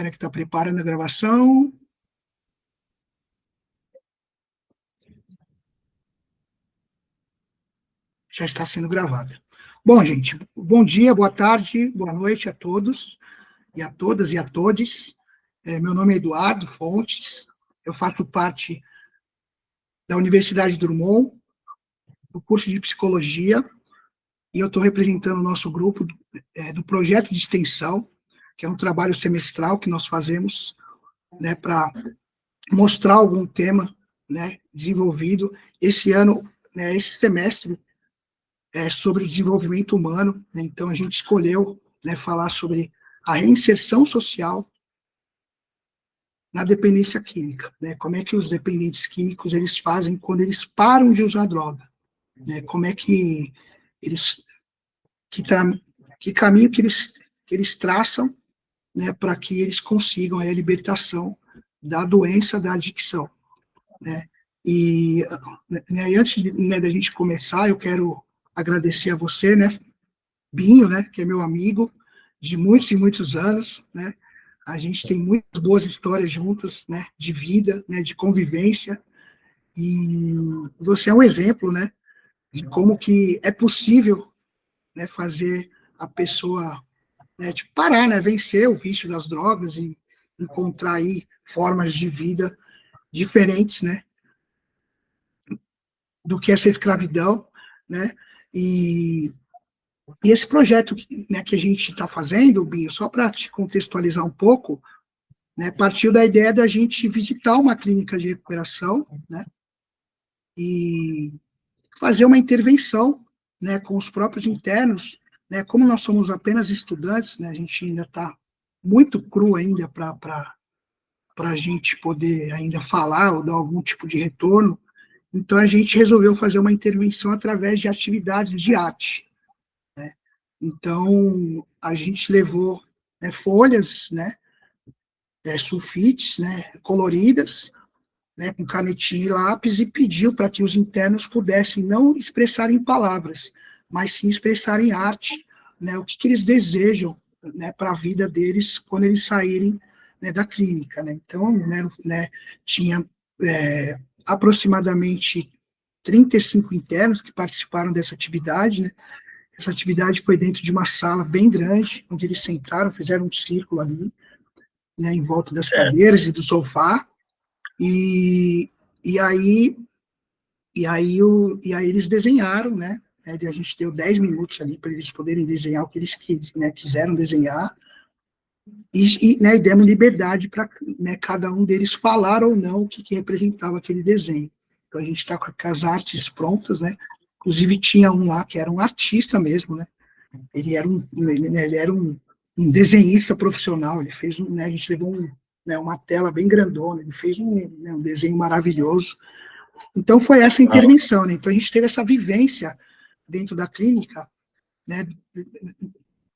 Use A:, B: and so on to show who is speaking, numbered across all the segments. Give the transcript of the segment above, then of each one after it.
A: Espera que está preparando a gravação. Já está sendo gravada. Bom, gente, bom dia, boa tarde, boa noite a todos, e a todas e a todes. Meu nome é Eduardo Fontes, eu faço parte da Universidade Drummond, do curso de Psicologia, e eu estou representando o nosso grupo do projeto de extensão, que é um trabalho semestral que nós fazemos, né, para mostrar algum tema, né, desenvolvido. Esse ano, né, esse semestre, sobre o desenvolvimento humano, né? Então a gente escolheu, né, falar sobre a reinserção social na dependência química, né? Como é que os dependentes químicos eles fazem quando eles param de usar droga, né? Como é que eles, que caminho que eles traçam, né, para que eles consigam a libertação da doença da adicção, né? E, né, antes de, né, da gente começar, eu quero agradecer a você, né, Binho, né, que é meu amigo de muitos e muitos anos, né, a gente tem muitas boas histórias juntas, né, de vida, né, de convivência, e você é um exemplo, né, de como que é possível, né, fazer a pessoa, né, tipo, parar, né, vencer o vício das drogas e encontrar aí formas de vida diferentes, né, do que essa escravidão, né, e esse projeto, né, que a gente está fazendo, Binho, só para te contextualizar um pouco, né, partiu da ideia da gente visitar uma clínica de recuperação, né, e fazer uma intervenção, né, com os próprios internos, né, como nós somos apenas estudantes, né, a gente ainda está muito cru ainda para a gente poder ainda falar ou dar algum tipo de retorno, então a gente resolveu fazer uma intervenção através de atividades de arte. Então, a gente levou, né, folhas, né, sulfites, né, coloridas, né, com canetinha e lápis, e pediu para que os internos pudessem não expressar em palavras, mas sim expressar em arte, né, o que eles desejam, né, para a vida deles quando eles saírem, né, da clínica. Né. Então, né, tinha aproximadamente 35 internos que participaram dessa atividade, né. Essa atividade foi dentro de uma sala bem grande, onde eles sentaram, fizeram um círculo ali, né, em volta das cadeiras e do sofá, e, e, aí, e aí eles desenharam, né, a gente deu 10 minutos ali para eles poderem desenhar o que eles né, quiseram desenhar, né, e demos liberdade para, né, cada um deles falar ou não o que representava aquele desenho. Então a gente está com as artes prontas, né, inclusive tinha um lá que era um artista mesmo, né, ele era um desenhista profissional, ele fez né, a gente levou né, uma tela bem grandona, ele fez né, um desenho maravilhoso. Então foi essa intervenção, né? Então a gente teve essa vivência dentro da clínica, né,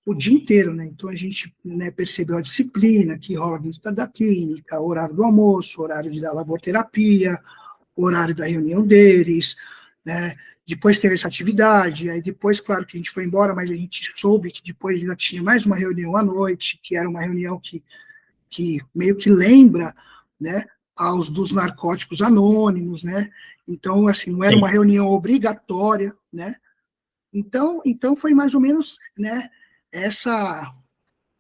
A: o dia inteiro, né? Então a gente, né, percebeu a disciplina que rola dentro da clínica, o horário do almoço, o horário da laboterapia, o horário da reunião deles, né? Depois teve essa atividade, aí depois, claro, que a gente foi embora, mas a gente soube que depois ainda tinha mais uma reunião à noite, que era uma reunião que meio que lembra, né, aos dos narcóticos anônimos, né, então, assim, não era uma reunião obrigatória, né, então foi mais ou menos, né,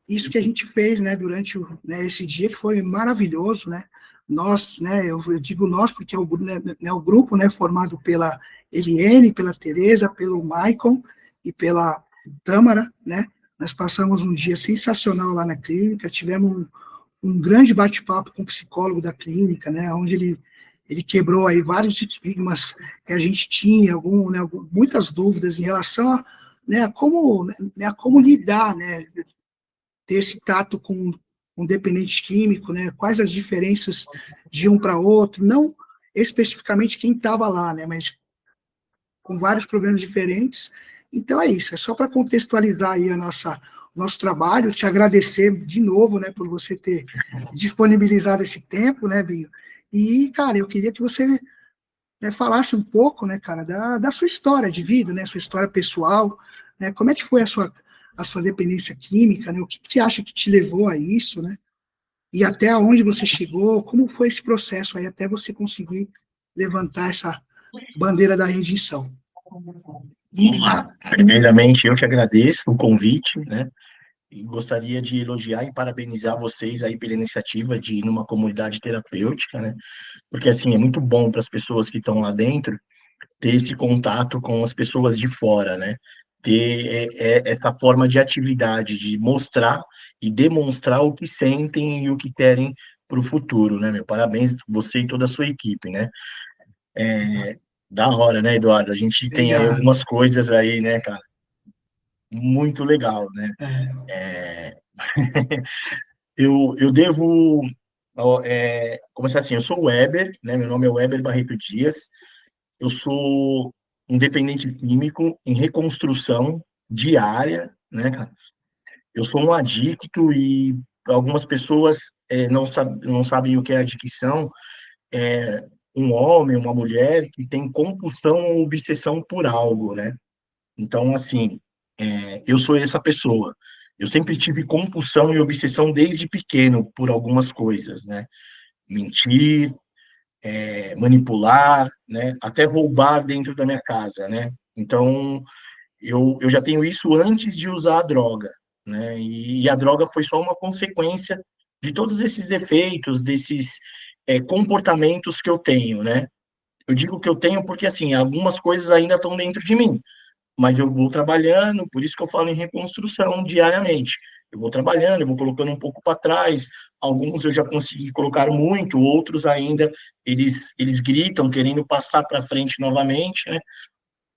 A: isso que a gente fez, né, durante né, esse dia, que foi maravilhoso, né, nós, né, eu digo nós porque é o grupo, né, formado pela Eliane, pela Tereza, pelo Maicon e pela Tâmara, né, nós passamos um dia sensacional lá na clínica, tivemos um grande bate-papo com o psicólogo da clínica, né, onde ele quebrou aí vários estigmas que a gente tinha, né, muitas dúvidas em relação a, né, a como lidar, né, ter esse tato com um dependente químico, né, quais as diferenças de um para outro, não especificamente quem estava lá, né, mas com vários problemas diferentes. Então é isso, é só para contextualizar aí o nosso trabalho, te agradecer de novo, né, por você ter disponibilizado esse tempo, né, Binho, e, cara, eu queria que você, né, falasse um pouco, né, cara, da sua história de vida, né, sua história pessoal, né, como é que foi a sua dependência química, né, o que você acha que te levou a isso, né? e até onde você chegou, como foi esse processo aí até você conseguir levantar essa bandeira da redenção.
B: Vamos lá. Primeiramente, eu que agradeço o convite, né? E gostaria de elogiar e parabenizar vocês aí pela iniciativa de ir numa comunidade terapêutica, né? Porque, assim, é muito bom para as pessoas que estão lá dentro ter esse contato com as pessoas de fora, né? Ter essa forma de atividade, de mostrar e demonstrar o que sentem e o que querem para o futuro, né, meu? Parabéns, você e toda a sua equipe, né? Da hora, né, Eduardo? A gente tem aí
A: Obrigado.
B: algumas coisas aí, né, cara? Muito legal, né?
A: É,
B: É, eu devo começar assim, eu sou o Weber, né? Meu nome é Weber Barreto Dias, eu sou independente químico em reconstrução diária, né, cara? Eu sou um adicto e algumas pessoas não sabem o que é adicção. É um homem, uma mulher que tem compulsão ou obsessão por algo, né? Então, assim, eu sou essa pessoa. Eu sempre tive compulsão e obsessão desde pequeno por algumas coisas, né? Mentir, manipular, né? Até roubar dentro da minha casa, né? Então, eu já tenho isso antes de usar a droga, né? E a droga foi só uma consequência de todos esses defeitos, desses comportamentos que eu tenho, né? Eu digo que eu tenho porque, assim, algumas coisas ainda estão dentro de mim, mas eu vou trabalhando, por isso que eu falo em reconstrução diariamente. Eu vou trabalhando, eu vou colocando um pouco para trás, alguns eu já consegui colocar muito, outros ainda, eles gritam, querendo passar para frente novamente, né?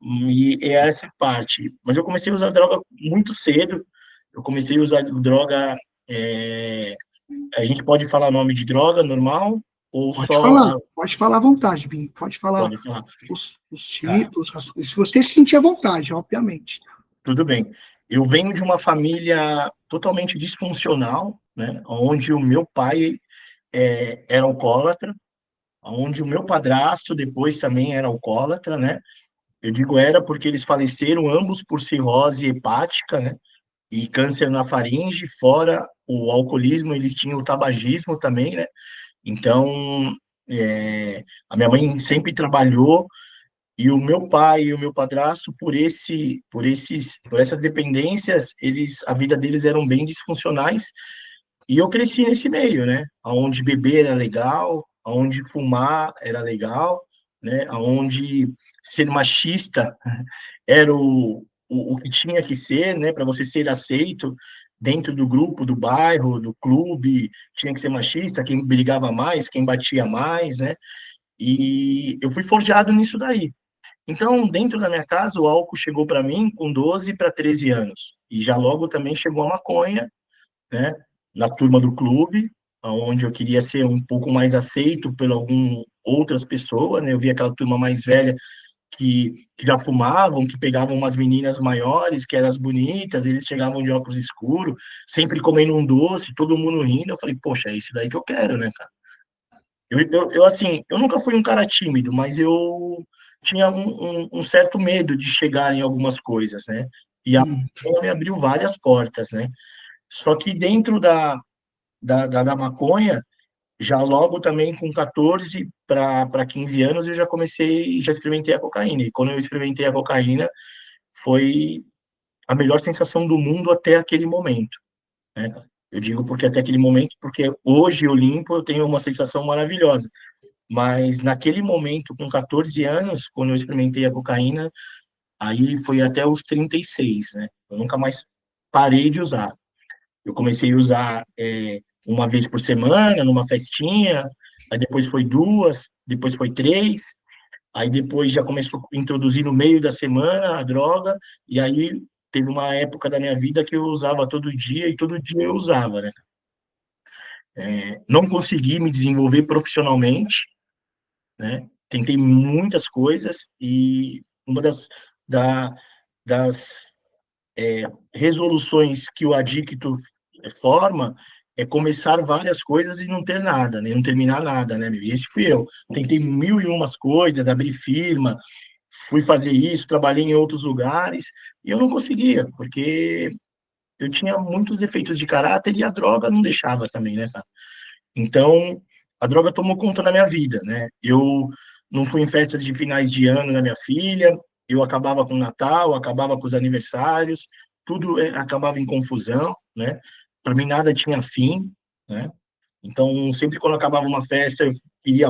B: E é essa parte. Mas eu comecei a usar droga muito cedo, eu comecei a usar droga, é, a gente pode falar nome de droga normal, ou só,
A: pode falar à vontade, Bim, pode falar
B: pode falar.
A: os
B: Tá.
A: tipos, se você se sentir à vontade, obviamente.
B: Tudo bem. Eu venho de uma família totalmente disfuncional, né? Onde o meu pai era alcoólatra, onde o meu padrasto depois também era alcoólatra, né? Eu digo era porque eles faleceram ambos por cirrose hepática, né? E câncer na faringe, fora o alcoolismo, eles tinham o tabagismo também, né? Então, a minha mãe sempre trabalhou e o meu pai e o meu padrasto, por essas dependências, a vida deles eram bem disfuncionais. E eu cresci nesse meio, né? Onde beber era legal, onde fumar era legal, né? Onde ser machista era o que tinha que ser, né? Para você ser aceito dentro do grupo, do bairro, do clube, tinha que ser machista, quem brigava mais, quem batia mais, né? E eu fui forjado nisso daí. Então, dentro da minha casa, o álcool chegou para mim com 12 para 13 anos. E já logo também chegou a maconha, né? Na turma do clube, onde eu queria ser um pouco mais aceito por outras pessoas, né? Eu via aquela turma mais velha que já fumavam, que pegavam umas meninas maiores, que eram as bonitas, eles chegavam de óculos escuros, sempre comendo um doce, todo mundo rindo. Eu falei, poxa, é isso daí que eu quero, né, cara? Assim, eu nunca fui um cara tímido, mas eu tinha um certo medo de chegar em algumas coisas, né? E a
A: Hum,
B: maconha me abriu várias portas, né? Só que dentro da maconha, já logo também com 14 para 15 anos, eu já comecei, já experimentei a cocaína. E quando eu experimentei a cocaína, foi a melhor sensação do mundo até aquele momento, né? Eu digo porque até aquele momento, porque hoje eu limpo, eu tenho uma sensação maravilhosa. Mas naquele momento, com 14 anos, quando eu experimentei a cocaína, aí foi até os 36, né? Eu nunca mais parei de usar. Eu comecei a usar uma vez por semana, numa festinha, aí depois foi duas, depois foi três, aí depois já começou a introduzir no meio da semana a droga, e aí teve uma época da minha vida que eu usava todo dia, e todo dia eu usava, né? Não consegui me desenvolver profissionalmente, né? Tentei muitas coisas, e uma da, das resoluções que o adicto forma é começar várias coisas e não ter nada, né? Não terminar nada, né? E esse fui eu. Tentei mil e umas coisas, abrir firma, fui fazer isso, trabalhei em outros lugares, e eu não conseguia, porque eu tinha muitos defeitos de caráter e a droga não deixava também, né, cara? Então, a droga tomou conta da minha vida, né? Eu não fui em festas de finais de ano da minha filha, eu acabava com o Natal, acabava com os aniversários, tudo acabava em confusão, né? Para mim nada tinha fim, né? Então, sempre quando acabava uma festa, eu queria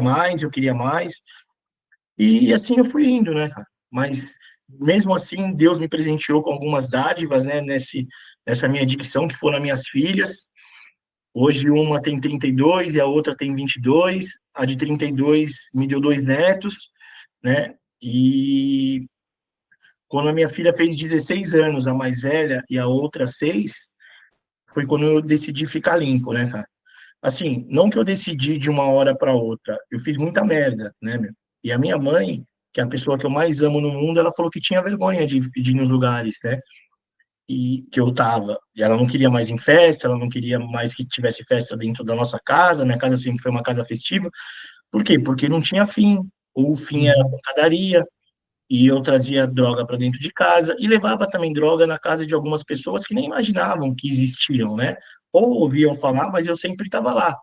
B: mais, e assim eu fui indo, né, cara? Mas mesmo assim, Deus me presenteou com algumas dádivas, né, nessa minha adicção, que foram as minhas filhas. Hoje uma tem 32 e a outra tem 22. A de 32 me deu 2 netos, né? E quando a minha filha fez 16 anos, a mais velha, e a outra 6, foi quando eu decidi ficar limpo, né, cara? Assim, não que eu decidi de uma hora para outra, eu fiz muita merda, né, meu? E a minha mãe, que é a pessoa que eu mais amo no mundo, ela falou que tinha vergonha de ir nos lugares, né? E que eu tava. E ela não queria mais em festa, ela não queria mais que tivesse festa dentro da nossa casa, minha casa sempre foi uma casa festiva. Por quê? Porque não tinha fim. O fim era a
A: Uhum.
B: pancadaria, e eu trazia droga para dentro de casa e levava também droga na casa de algumas pessoas que nem imaginavam que existiam, né? Ou ouviam falar, mas eu sempre estava lá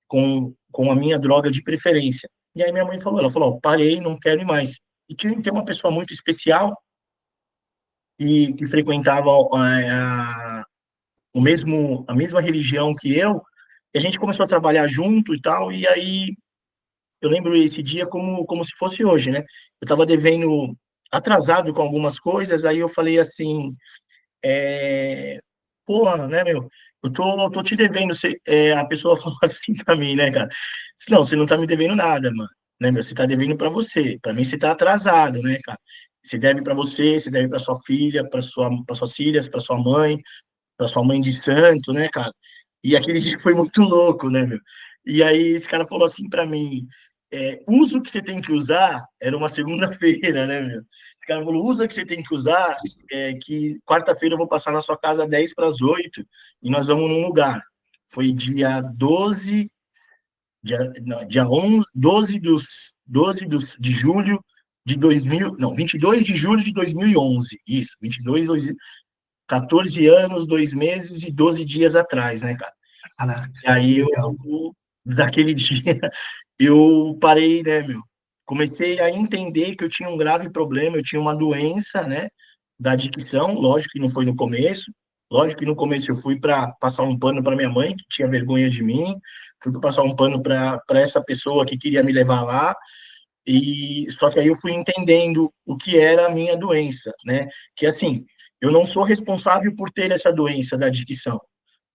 B: com a minha droga de preferência. E aí minha mãe falou, ela falou, ó, parei, não quero ir mais. E tinha tem uma pessoa muito especial que frequentava a mesma religião que eu, e a gente começou a trabalhar junto e tal, e aí eu lembro esse dia como se fosse hoje, né? Eu estava devendo atrasado com algumas coisas, aí eu falei assim, porra, né, meu? Eu tô te devendo. A pessoa falou assim pra mim, né, cara? Disse, não, você não tá me devendo nada, mano. Né, meu? Você tá devendo pra você. Pra mim, você tá atrasado, né, cara? Você deve pra você, você deve pra sua filha, pra suas filhas, pra sua mãe de santo, né, cara? E aquele dia foi muito louco, né, meu? E aí esse cara falou assim pra mim, usa o que você tem que usar, era uma segunda-feira, né, meu? O cara falou, usa o que você tem que usar, que quarta-feira eu vou passar na sua casa 10 para as 8 e nós vamos num lugar. Foi dia 12, não, dia 11, 12 de julho de 2000, não, 22 de julho de 2011, isso, 14 anos, 2 meses e 12 dias atrás, né, cara? E
A: Caraca, que
B: aí
A: legal.
B: daquele dia, eu parei, né, meu? Comecei a entender que eu tinha um grave problema, eu tinha uma doença, né, da adicção. Lógico que não foi no começo. Lógico que no começo eu fui para passar um pano para minha mãe, que tinha vergonha de mim, fui para passar um pano para essa pessoa que queria me levar lá, e só que aí eu fui entendendo o que era a minha doença, né? Que assim, eu não sou responsável por ter essa doença da adicção,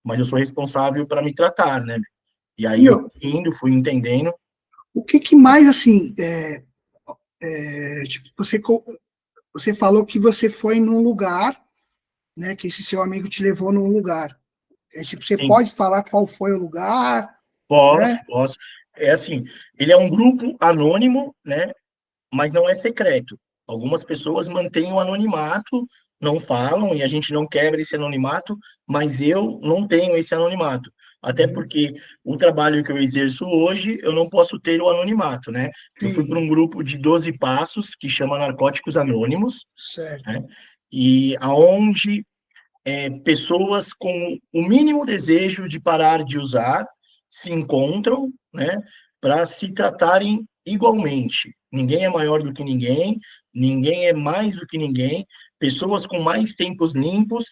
B: mas eu sou responsável para me tratar, né? E aí
A: E
B: eu
A: ó,
B: fui indo, fui entendendo.
A: o que que mais, assim, tipo, você falou que você foi num lugar, né, que esse seu amigo te levou num lugar. Tipo, você
B: Sim,
A: pode falar qual foi o lugar,
B: posso,
A: né?
B: posso. É assim, ele é um grupo anônimo, né? Mas não é secreto. Algumas pessoas mantêm o anonimato, não falam, e a gente não quebra esse anonimato, mas eu não tenho esse anonimato. Até
A: Uhum.
B: porque o trabalho que eu exerço hoje, eu não posso ter o anonimato, né? Eu fui para
A: Sim,
B: um grupo de 12 passos que chama Narcóticos Anônimos,
A: certo.
B: né? E aonde pessoas com o mínimo desejo de parar de usar se encontram, né, para se tratarem igualmente. Ninguém é maior do que ninguém, ninguém é mais do que ninguém. Pessoas com mais tempos limpos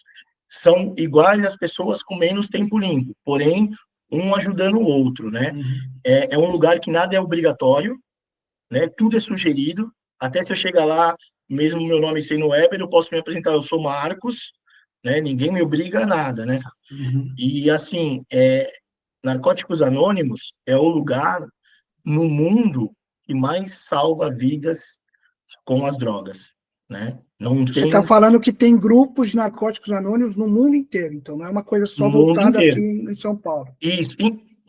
B: são iguais às pessoas com menos tempo limpo, porém, um ajudando o outro, né?
A: Uhum.
B: É um lugar que nada é obrigatório, né? Tudo é sugerido. Até se eu chegar lá, mesmo meu nome sendo Weber, eu posso me apresentar, eu sou Marcos, né? Ninguém me obriga a nada, né?
A: Uhum.
B: E assim, Narcóticos Anônimos é o lugar no mundo que mais salva vidas com as drogas, né? Não
A: Você está
B: tem
A: falando que tem grupos de narcóticos anônimos no mundo inteiro, então não é uma coisa só
B: no mundo
A: voltada aqui
B: inteiro.
A: em São Paulo.
B: Isso.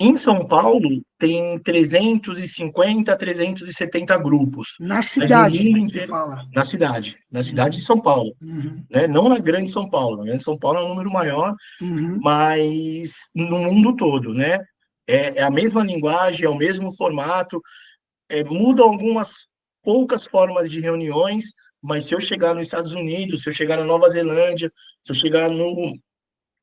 B: Em São Paulo tem 350, 370 grupos,
A: Na
B: mas no
A: cidade,
B: mundo
A: você
B: inteiro,
A: fala.
B: na cidade de
A: Uhum.
B: São Paulo,
A: Uhum.
B: né? Não na grande São Paulo. Na grande São Paulo é um número maior,
A: Uhum.
B: mas no mundo todo, né? É a mesma linguagem, é o mesmo formato, mudam algumas poucas formas de reuniões, mas se eu chegar nos Estados Unidos, se eu chegar na Nova Zelândia, se eu chegar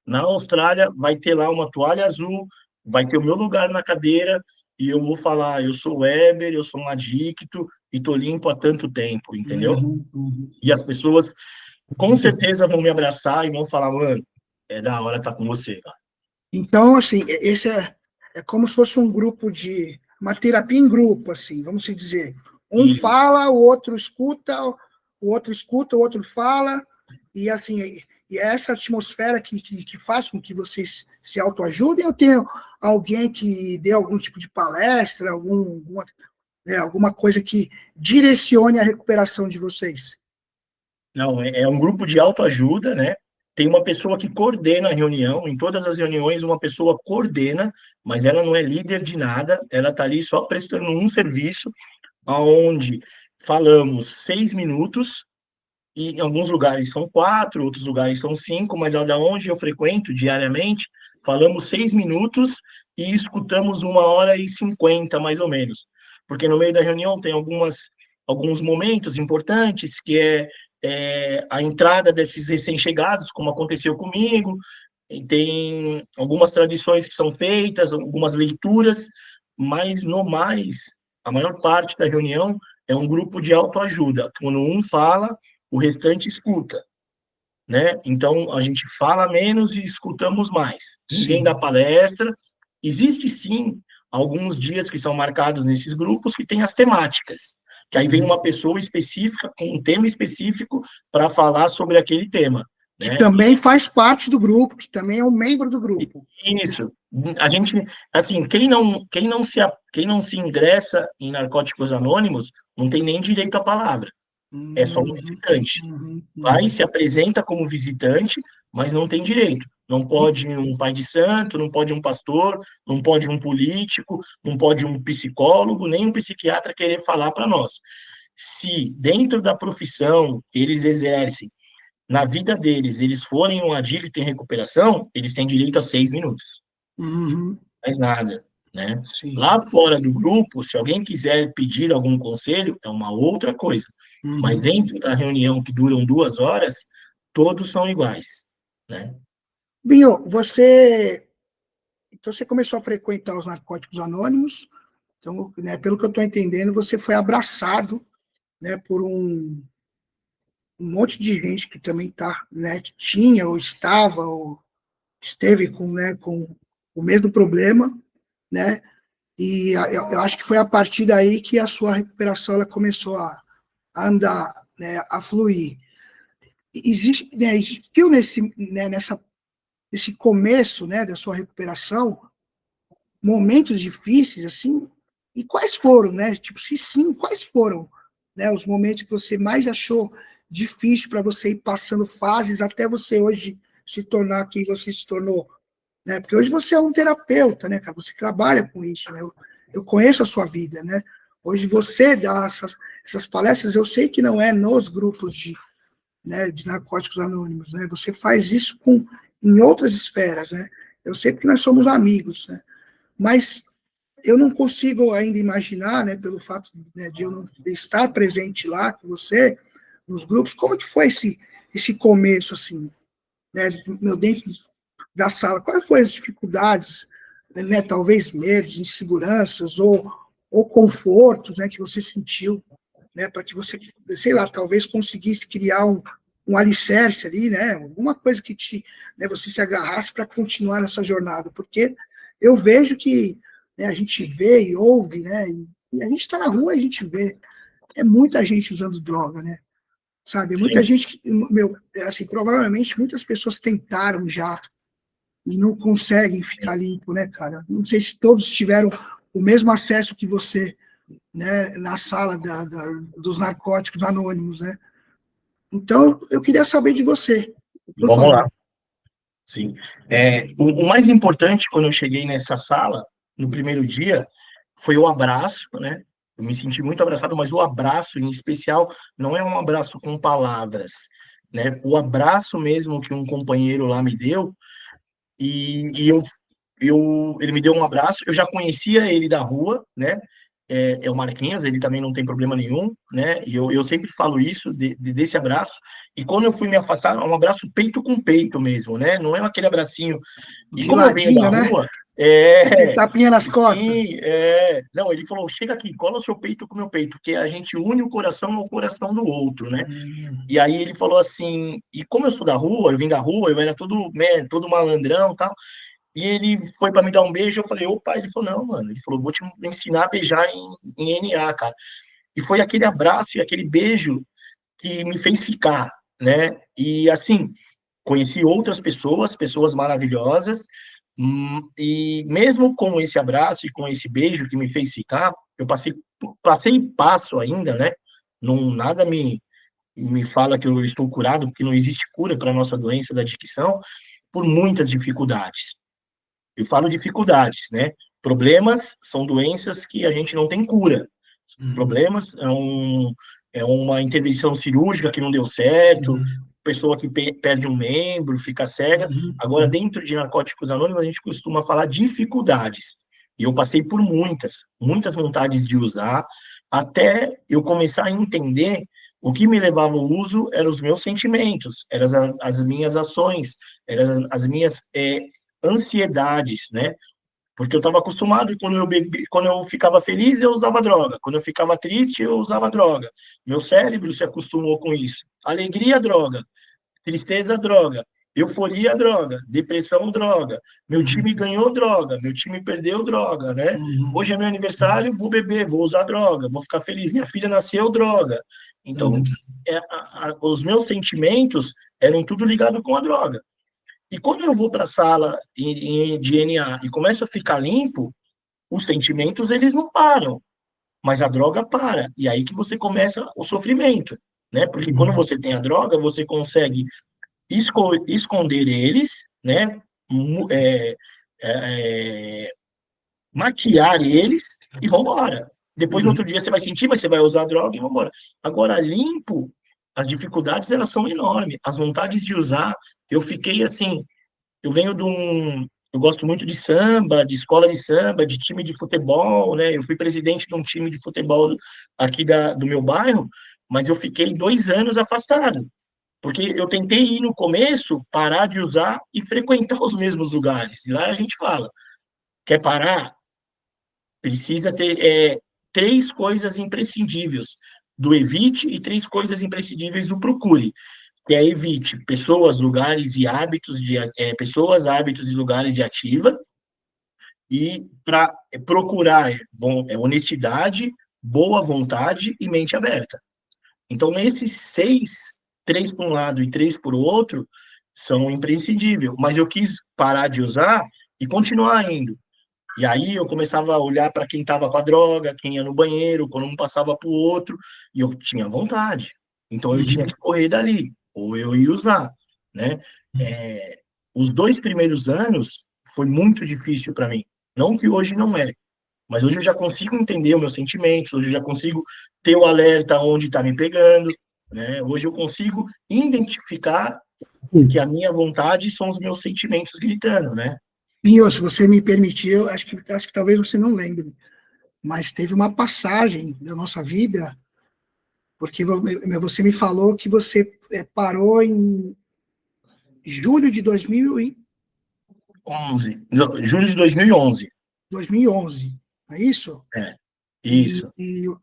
B: na Austrália, vai ter lá uma toalha azul, vai ter o meu lugar na cadeira e eu vou falar, eu sou Weber, eu sou um adicto e tô limpo há tanto tempo, entendeu?
A: Uhum.
B: E as pessoas com certeza vão me abraçar e vão falar, mano, é da hora estar com você, cara.
A: Então, assim, esse é como se fosse um grupo uma terapia em grupo, assim, vamos se dizer. Um
B: Isso.
A: fala, o outro fala, e assim, e é essa atmosfera que faz com que vocês se autoajudem, ou tem alguém que dê algum tipo de palestra, alguma coisa que direcione a recuperação de vocês?
B: Não, é um grupo de autoajuda, né? Tem uma pessoa que coordena a reunião, em todas as reuniões uma pessoa coordena, mas ela não é líder de nada, ela está ali só prestando um serviço, aonde falamos 6 minutos, e em alguns lugares são 4, outros lugares são 5, mas da onde eu frequento diariamente, falamos 6 minutos e escutamos 1h50, mais ou menos. Porque no meio da reunião tem alguns momentos importantes, que é a entrada desses recém-chegados, como aconteceu comigo, e tem algumas tradições que são feitas, algumas leituras, mas no mais, a maior parte da reunião é um grupo de autoajuda. Quando um fala, o restante escuta, né? Então, a gente fala menos e escutamos mais. Ninguém dá
A: Sim.
B: palestra. Existe, sim, alguns dias que são marcados nesses grupos que tem as temáticas, que aí vem
A: Uhum.
B: uma pessoa específica, com um tema específico, para falar sobre aquele tema,
A: Que
B: né?
A: também faz parte do grupo, que também é um membro do grupo.
B: Isso. A gente, assim, quem não se ingressa em Narcóticos Anônimos não tem nem direito à palavra. É só um
A: Uhum,
B: visitante.
A: uhum,
B: Vai,
A: uhum.
B: se apresenta como visitante, mas não tem direito. Não
A: E,
B: pode um pai de santo, não pode um pastor, não pode um político, não pode um psicólogo, nem um psiquiatra querer falar para nós. Se dentro da profissão que eles exercem, na vida deles, eles forem um adicto em recuperação, eles têm direito a 6 minutos.
A: uhum,
B: Mais nada, né?
A: sim.
B: Lá fora do grupo, se alguém quiser pedir algum conselho, é uma outra coisa. Mas
A: Uhum.
B: dentro da reunião que duram 2 horas, todos são iguais, né?
A: Binho, então você começou a frequentar os Narcóticos Anônimos, então, né, pelo que eu estou entendendo, você foi abraçado, né, por um monte de gente que também né, tinha ou estava ou esteve com o mesmo problema, né? E eu acho que foi a partir daí que a sua recuperação ela começou a andar, né, a fluir. Existiu nesse começo, né, da sua recuperação momentos difíceis assim? E quais foram, né? Tipo, se sim, quais foram, né, os momentos que você mais achou difícil para você ir passando fases até você hoje se tornar quem você se tornou, né? Porque hoje você é um terapeuta, né, cara? Você trabalha com isso, né? Eu conheço a sua vida, né? Hoje você dá essas palestras, eu sei que não é nos grupos né, de narcóticos anônimos, né? Você faz isso em outras esferas, né? Eu sei porque nós somos amigos, né? Mas eu não consigo ainda imaginar, né, pelo fato, né, de eu não de estar presente lá com você, nos grupos, como que foi esse começo, assim, né, dentro da sala? Quais foram as dificuldades, né, talvez medos, inseguranças ou confortos, né, que você sentiu, né, para que você, sei lá, talvez conseguisse criar um alicerce ali, né, alguma coisa que né, você se agarrasse para continuar nessa jornada, porque eu vejo que, né, a gente vê e ouve, né, e a gente está na rua e a gente vê, é muita gente usando droga, né, sabe, muita
B: Sim,
A: gente, meu, assim, provavelmente muitas pessoas tentaram já e não conseguem ficar limpo, né, cara, não sei se todos tiveram o mesmo acesso que você, né, na sala dos narcóticos anônimos, né, então eu queria saber de você, por
B: vamos lá.
A: favor.
B: Sim. O mais importante quando eu cheguei nessa sala, no primeiro dia, foi o abraço, né? Eu me senti muito abraçado, mas o abraço em especial não é um abraço com palavras, né? O abraço mesmo que um companheiro lá me deu, e ele me deu um abraço, eu já conhecia ele da rua, né? É o Marquinhos, ele também não tem problema nenhum, né? E eu sempre falo isso, desse abraço. E quando eu fui me afastar, é um abraço peito com peito mesmo, né? Não é aquele abracinho. E
A: De
B: como eu venho da
A: ladinho, né?
B: rua,
A: E tapinha nas costas.
B: Sim, não, ele falou, chega aqui, cola o seu peito com o meu peito, que a gente une o coração ao coração do outro, né? E aí ele falou assim, e como eu sou da rua, eu vim da rua, eu era todo, né, todo malandrão e tal, e ele foi para me dar um beijo, eu falei, opa, ele falou, não, mano, ele falou, vou te ensinar a beijar em NA, cara. E foi aquele abraço e aquele beijo que me fez ficar, né? E assim, conheci outras pessoas, pessoas maravilhosas, e mesmo com esse abraço e com esse beijo que me fez ficar, eu passei e passo ainda, né? Não, nada me fala que eu estou curado, porque não existe cura para a nossa doença da adicção, por muitas dificuldades. Eu falo dificuldades, né? Problemas são doenças que a gente não tem cura. Problemas é uma intervenção cirúrgica que não deu certo, pessoa que perde um membro, fica cega. Agora, dentro de Narcóticos Anônimos, a gente costuma falar dificuldades. E eu passei por muitas vontades de usar, até eu começar a entender o que me levava ao uso eram os meus sentimentos, eram as minhas ações, eram as minhas ansiedades, né? Porque eu estava acostumado, quando eu ficava feliz, eu usava droga. Quando eu ficava triste, eu usava droga. Meu cérebro se acostumou com isso. Alegria, droga. Tristeza, droga. Euforia, droga. Depressão, droga. Meu time ganhou droga. Meu time perdeu droga, né? Hoje é meu aniversário, vou beber, vou usar droga, vou ficar feliz. Minha filha nasceu, droga. Então, os meus sentimentos eram tudo ligado com a droga. E quando eu vou para a sala de NA e começo a ficar limpo, os sentimentos eles não param, mas a droga para. E aí que você começa o sofrimento, né? Porque quando você tem a droga, você consegue esconder eles, né? Maquiar eles e vambora. Depois, no outro dia, você vai sentir, mas você vai usar a droga e vambora. Agora, limpo, as dificuldades, elas são enormes. As vontades de usar, eu fiquei assim, eu venho de um... Eu gosto muito de samba, de escola de samba, de time de futebol, né? Eu fui presidente de um time de futebol aqui do meu bairro, mas eu fiquei 2 anos afastado, porque eu tentei ir no começo, parar de usar e frequentar os mesmos lugares. E lá a gente fala, quer parar? Precisa ter 3 coisas imprescindíveis do evite e 3 coisas imprescindíveis do procure, que é evite pessoas, lugares e hábitos pessoas, hábitos e lugares de ativa, e para procurar honestidade, boa vontade e mente aberta. Então, nesses 6, 3 por um lado e 3 por outro, são imprescindíveis, mas eu quis parar de usar e continuar indo. E aí eu começava a olhar para quem estava com a droga, quem ia no banheiro, quando um passava para o outro, e eu tinha vontade. Então eu tinha que correr dali, ou eu ia usar, né? Os 2 primeiros anos foi muito difícil para mim. Não que hoje não é, mas hoje eu já consigo entender os meus sentimentos, hoje eu já consigo ter o alerta onde está me pegando, né? Hoje eu consigo identificar que a minha vontade são os meus sentimentos gritando, né?
A: Pinho, se você me permitir, eu acho que talvez você não lembre, mas teve uma passagem da nossa vida, porque você me falou que você parou em julho de
B: 11. Julho de 2011.
A: 2011, não é isso?
B: Isso.
A: E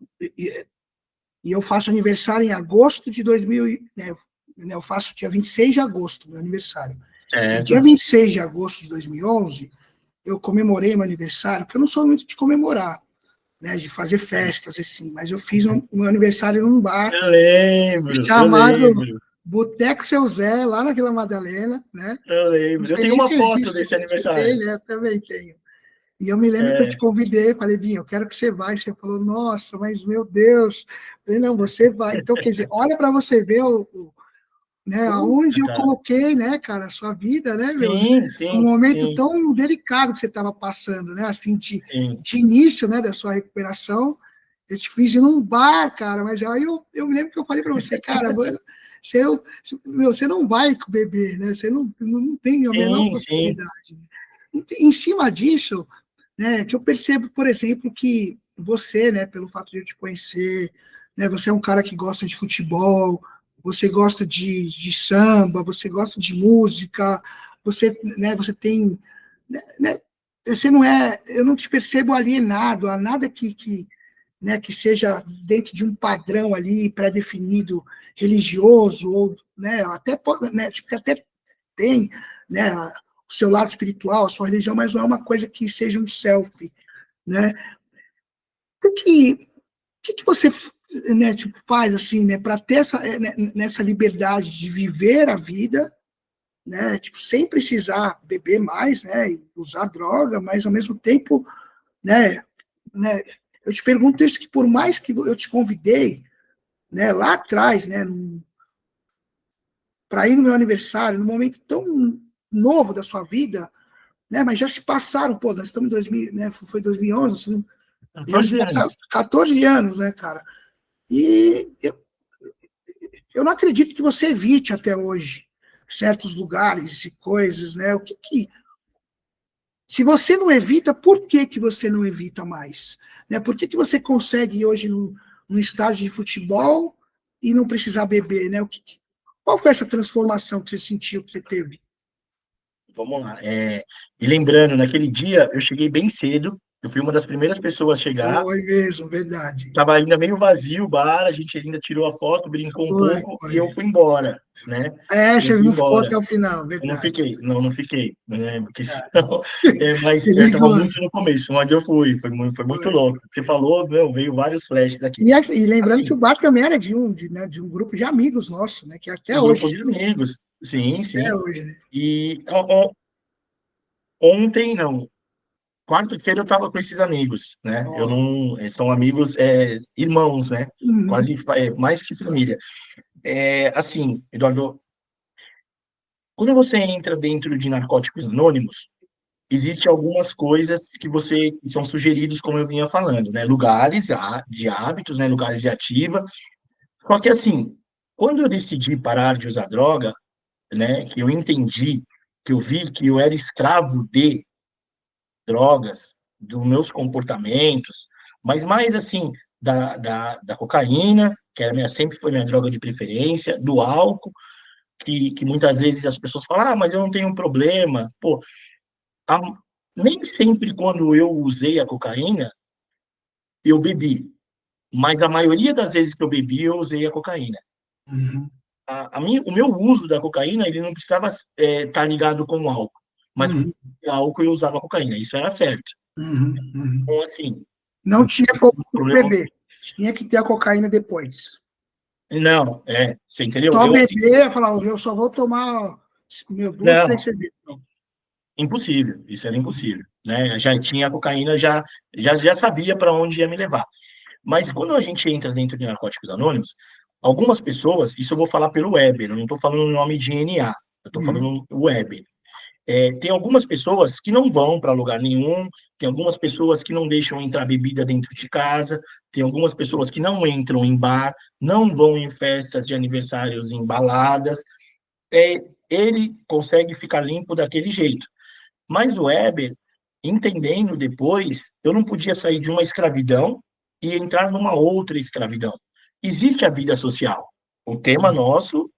A: eu faço aniversário em agosto de 2000, né, eu faço dia 26 de agosto, meu aniversário.
B: Certo.
A: Dia 26 de agosto de 2011, eu comemorei meu aniversário, porque eu não sou muito de comemorar, né, de fazer festas, assim, mas eu fiz o meu aniversário num bar chamado Boteco Seu Zé, lá na Vila Madalena, né?
B: Eu lembro. Eu tenho uma foto desse aniversário.
A: Eu também tenho. E eu me lembro que eu te convidei, falei, Vinho, eu quero que você vá. E você falou, nossa, mas meu Deus. Eu falei, não, você vai. Então, quer dizer, olha para você ver né, aonde eu coloquei, né, cara, a sua vida, né, meu? Um momento tão delicado que você estava passando, né, assim, de início, né, da sua recuperação. Eu te fiz ir num bar, cara, mas aí eu me lembro que eu falei para você, cara, você não vai beber, né, você não tem a menor possibilidade. Em cima disso, né, que eu percebo, por exemplo, que você, né, pelo fato de eu te conhecer, né, você é um cara que gosta de futebol, você gosta de samba, você gosta de música, você tem, né, você não é, eu não te percebo alienado a nada né, que seja dentro de um padrão ali pré-definido religioso, ou, né, né, tipo, até tem, né, o seu lado espiritual, a sua religião, mas não é uma coisa que seja um self, né? O que você, né, tipo, faz assim, né, para ter nessa liberdade de viver a vida, né, tipo, sem precisar beber mais, né, e usar droga, mas ao mesmo tempo, né, eu te pergunto isso, que por mais que eu te convidei, né, lá atrás, né, para ir no meu aniversário, num momento tão novo da sua vida, né, mas já se passaram, pô, nós estamos em 2000, né, foi 2011, assim, já se
B: 14
A: passaram
B: anos.
A: 14 anos, né, cara? E eu não acredito que você evite até hoje certos lugares e coisas, né? Se você não evita, por que você não evita mais? Né? Por que você consegue ir hoje num estádio de futebol e não precisar beber, né? Qual foi essa transformação que você sentiu, que você teve?
B: Vamos lá. E lembrando, naquele dia eu cheguei bem cedo, eu fui uma das primeiras pessoas a chegar,
A: Foi mesmo, verdade.
B: estava ainda meio vazio o bar, a gente ainda tirou a foto, brincou um pouco e eu
A: Foi.
B: fui embora, né? Eu
A: Você
B: fui
A: não ficou
B: embora.
A: até o final,
B: Eu não
A: verdade.
B: fiquei, não fiquei, né? Porque
A: É.
B: senão, mas eu estava
A: Perigoso.
B: muito no começo, mas eu fui, foi muito
A: Foi.
B: louco. Você falou, meu, veio vários flashes aqui.
A: E lembrando que
B: Assim,
A: o bar também era né, de um grupo de amigos nossos, né? Que até
B: um
A: hoje,
B: grupo de amigos, sim,
A: até
B: sim.
A: hoje, né?
B: E ontem, não, quarta-feira eu estava com esses amigos, né? Eu
A: Ó,
B: não, são amigos, irmãos, né?
A: uhum,
B: Quase mais que família. Assim, Eduardo, quando você entra dentro de Narcóticos Anônimos, existem algumas coisas que são sugeridos, como eu vinha falando, né? Lugares de hábitos, né? Lugares de ativa. Só que assim, quando eu decidi parar de usar droga, né? Que eu entendi, que eu vi que eu era escravo de drogas, dos meus comportamentos, mas mais assim, da cocaína, que sempre foi minha droga de preferência, do álcool, que muitas vezes as pessoas falam, ah, mas eu não tenho um problema. Pô, a- nem sempre quando eu usei a cocaína, eu bebi, mas a maioria das vezes que eu bebi, eu usei a cocaína.
A: uhum,
B: O meu uso da cocaína, ele não precisava estar ligado com o álcool, mas
A: uhum,
B: o álcool eu usava cocaína, isso era certo.
A: uhum.
B: Então, assim,
A: Não
B: eu
A: tinha
B: tive
A: como
B: um problema.
A: beber, tinha que ter a cocaína depois.
B: Não, você entendeu?
A: Só beber, falar, eu só vou tomar duas, três
B: Não,
A: cervejas. Não.
B: impossível, isso era impossível, né? Já tinha a cocaína, já sabia para onde ia me levar. Mas quando a gente entra dentro de Narcóticos Anônimos, algumas pessoas, isso eu vou falar pelo Weber, eu não estou falando o nome de NA, eu estou
A: Uhum,
B: falando o Weber. Tem algumas pessoas que não vão para lugar nenhum, tem algumas pessoas que não deixam entrar bebida dentro de casa, tem algumas pessoas que não entram em bar, não vão em festas de aniversários em baladas. Ele consegue ficar limpo daquele jeito. Mas o Weber, entendendo depois, eu não podia sair de uma escravidão e entrar numa outra escravidão. Existe a vida social. O tema nosso,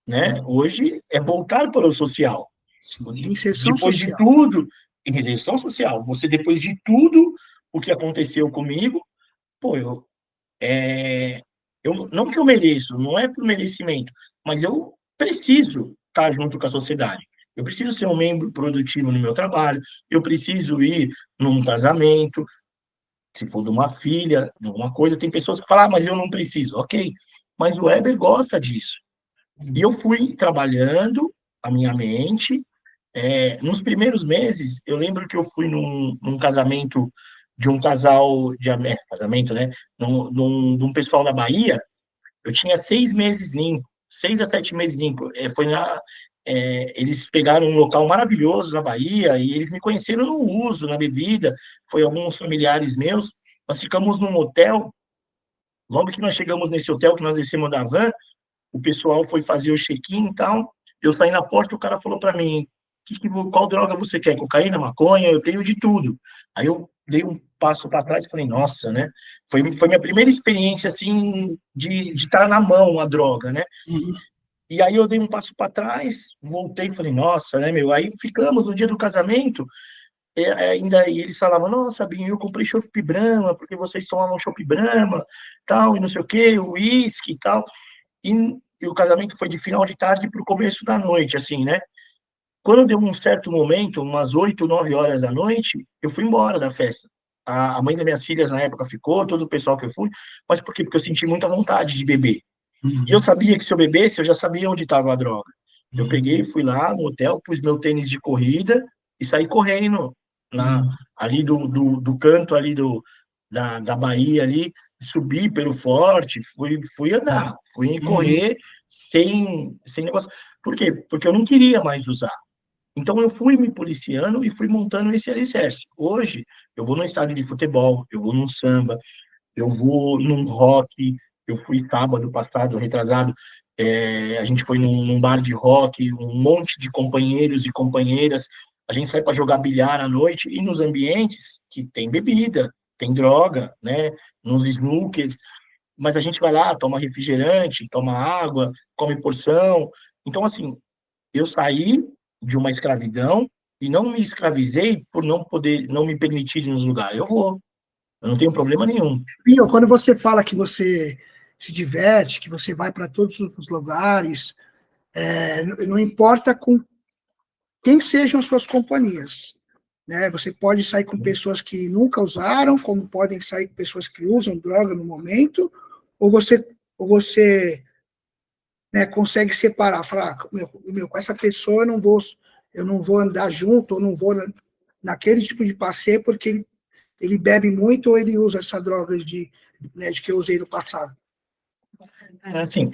B: né, hoje é voltar para o social.
A: sim, inserção
B: Depois de
A: social.
B: tudo, em rejeição social, você depois de tudo o que aconteceu comigo, pô, eu não que eu mereço, não é por merecimento, mas eu preciso estar junto com a sociedade. Eu preciso ser um membro produtivo no meu trabalho, eu preciso ir num casamento, se for de uma filha, de uma coisa, tem pessoas que falam, ah, mas eu não preciso, ok, mas o Weber gosta disso. E eu fui trabalhando a minha mente. Nos primeiros meses, eu lembro que eu fui num casamento de um casal casamento, né? De um pessoal da Bahia. Eu tinha 6 meses limpo, 6 a 7 meses limpo. Eles pegaram um local maravilhoso na Bahia e eles me conheceram no uso, na bebida. Foi alguns familiares meus. Nós ficamos num hotel. Logo que nós chegamos nesse hotel, que nós descemos da van, o pessoal foi fazer o check-in e tal. Eu saí na porta, o cara falou para mim: qual droga você quer? Cocaína, maconha? Eu tenho de tudo. Aí eu dei um passo para trás e falei: nossa, né? Foi minha primeira experiência, assim, de estar na mão a droga, né?
A: Uhum,
B: E aí eu dei um passo para trás, voltei e falei: nossa, né, meu? Aí ficamos no dia do casamento. ainda e eles falavam, nossa, Binho, eu comprei chopp Brahma, porque vocês tomavam chopp Brahma, tal, e não sei o quê, uísque e tal. E, e o casamento foi de final de tarde para o começo da noite, assim, né? Quando deu um certo momento, umas 8, 9 horas da noite, eu fui embora da festa. A mãe das minhas filhas na época ficou, todo o pessoal que eu fui, mas por quê? Porque eu senti muita vontade de beber. E eu
A: Uhum.
B: sabia que se eu bebesse, eu já sabia onde estava a droga. Eu peguei,
A: Uhum.
B: fui lá no hotel, pus meu tênis de corrida e saí correndo na,
A: Uhum.
B: ali do canto ali da Bahia ali, subi pelo forte, fui andar, fui
A: Uhum.
B: correr sem negócio. Por quê? Porque eu não queria mais usar. Então eu fui me policiando e fui montando esse alicerce. Hoje eu vou no estádio de futebol, eu vou num samba, eu vou num rock, eu fui sábado passado, retrasado, a gente foi num bar de rock, um monte de companheiros e companheiras, a gente sai para jogar bilhar à noite e nos ambientes que tem bebida, tem droga, né, nos snookers, mas a gente vai lá, toma refrigerante, toma água, come porção. Então, assim, eu saí de uma escravidão e não me escravizei por não poder, não me permitir ir nos lugares. Eu não tenho problema nenhum.
A: Pio, quando você fala que você se diverte, que você vai para todos os lugares, não importa com quem sejam as suas companhias, né? Você pode sair com pessoas que nunca usaram, como podem sair com pessoas que usam droga no momento, ou você né, consegue separar, falar, com essa pessoa eu não vou andar junto, ou não vou naquele tipo de passeio porque ele bebe muito ou ele usa essa droga de que eu usei no passado.
B: Assim,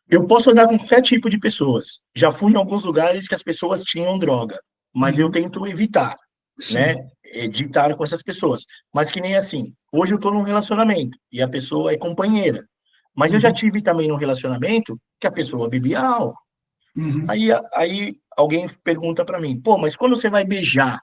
B: eu posso andar com qualquer tipo de pessoas. Já fui em alguns lugares que as pessoas tinham droga, mas eu
A: Uhum.
B: tento evitar, né?
A: Sim.
B: De estar com essas pessoas. Mas que nem assim, hoje eu estou num relacionamento e a pessoa é companheira. Mas eu já
A: Uhum.
B: tive também num relacionamento que a pessoa bebia álcool.
A: Uhum.
B: Aí alguém pergunta para mim, pô, mas quando você vai beijar,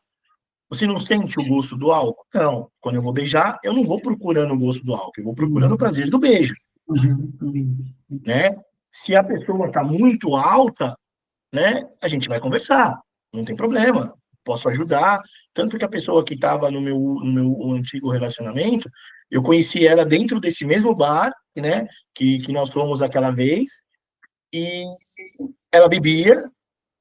B: você não sente o gosto do álcool? Não. Quando eu vou beijar, eu não vou procurando o gosto do álcool, eu vou procurando o
A: Uhum.
B: prazer do beijo,
A: Uhum. Uhum.
B: né? Se a pessoa está muito alta, né, a gente vai conversar, não tem problema, posso ajudar. Tanto que a pessoa que estava no meu antigo relacionamento, eu conheci ela dentro desse mesmo bar, né, que nós fomos aquela vez, e ela bebia,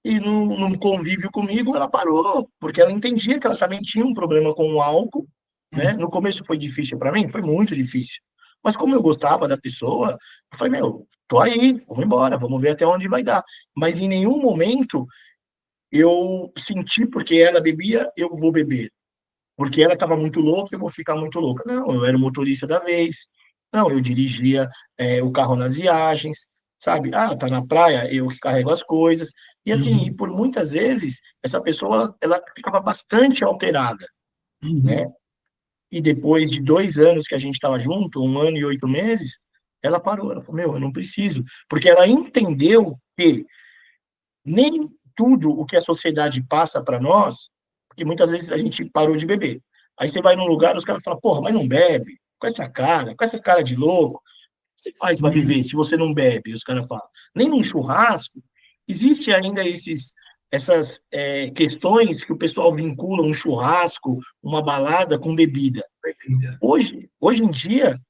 B: e num convívio comigo ela parou, porque ela entendia que ela também tinha um problema com o álcool, né? No começo foi difícil para mim, foi muito difícil. Mas como eu gostava da pessoa, eu falei, meu, tô aí, vamos embora, vamos ver até onde vai dar. Mas em nenhum momento eu senti porque ela bebia, eu vou beber. Porque ela estava muito louca, eu vou ficar muito louca. Não, eu era o motorista da vez. Não, eu dirigia o carro nas viagens, sabe? Ah, tá na praia, eu que carrego as coisas. E assim, e
A: Uhum.
B: por muitas vezes, essa pessoa, ela ficava bastante alterada, né?
A: Uhum.
B: E depois de 2 anos que a gente estava junto, 1 ano e 8 meses, ela parou. Ela falou, meu, eu não preciso. Porque ela entendeu que nem tudo o que a sociedade passa para nós, porque muitas vezes a gente parou de beber. Aí você vai num lugar, os caras falam, porra, mas não bebe, com essa cara de louco, o que você faz para
A: Uhum.
B: viver se você não bebe? Os caras falam. Nem num churrasco, existe ainda essas questões que o pessoal vincula um churrasco, uma balada com bebida. Hoje em dia,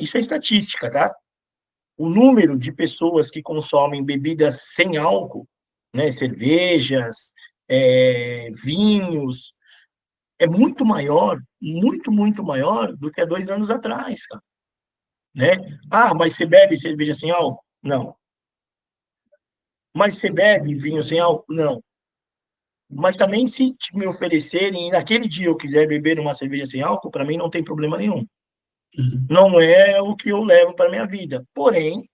B: isso é estatística, tá? O número de pessoas que consomem bebidas sem álcool, né, cervejas, vinhos, é muito maior, muito maior do que há 2 anos atrás, cara, né? Ah, mas você bebe cerveja sem álcool? Não. Mas você bebe vinho sem álcool? Não. Mas também se me oferecerem, e naquele dia eu quiser beber uma cerveja sem álcool, para mim não tem problema nenhum.
A: Uhum.
B: Não é o que eu levo para minha vida. Porém,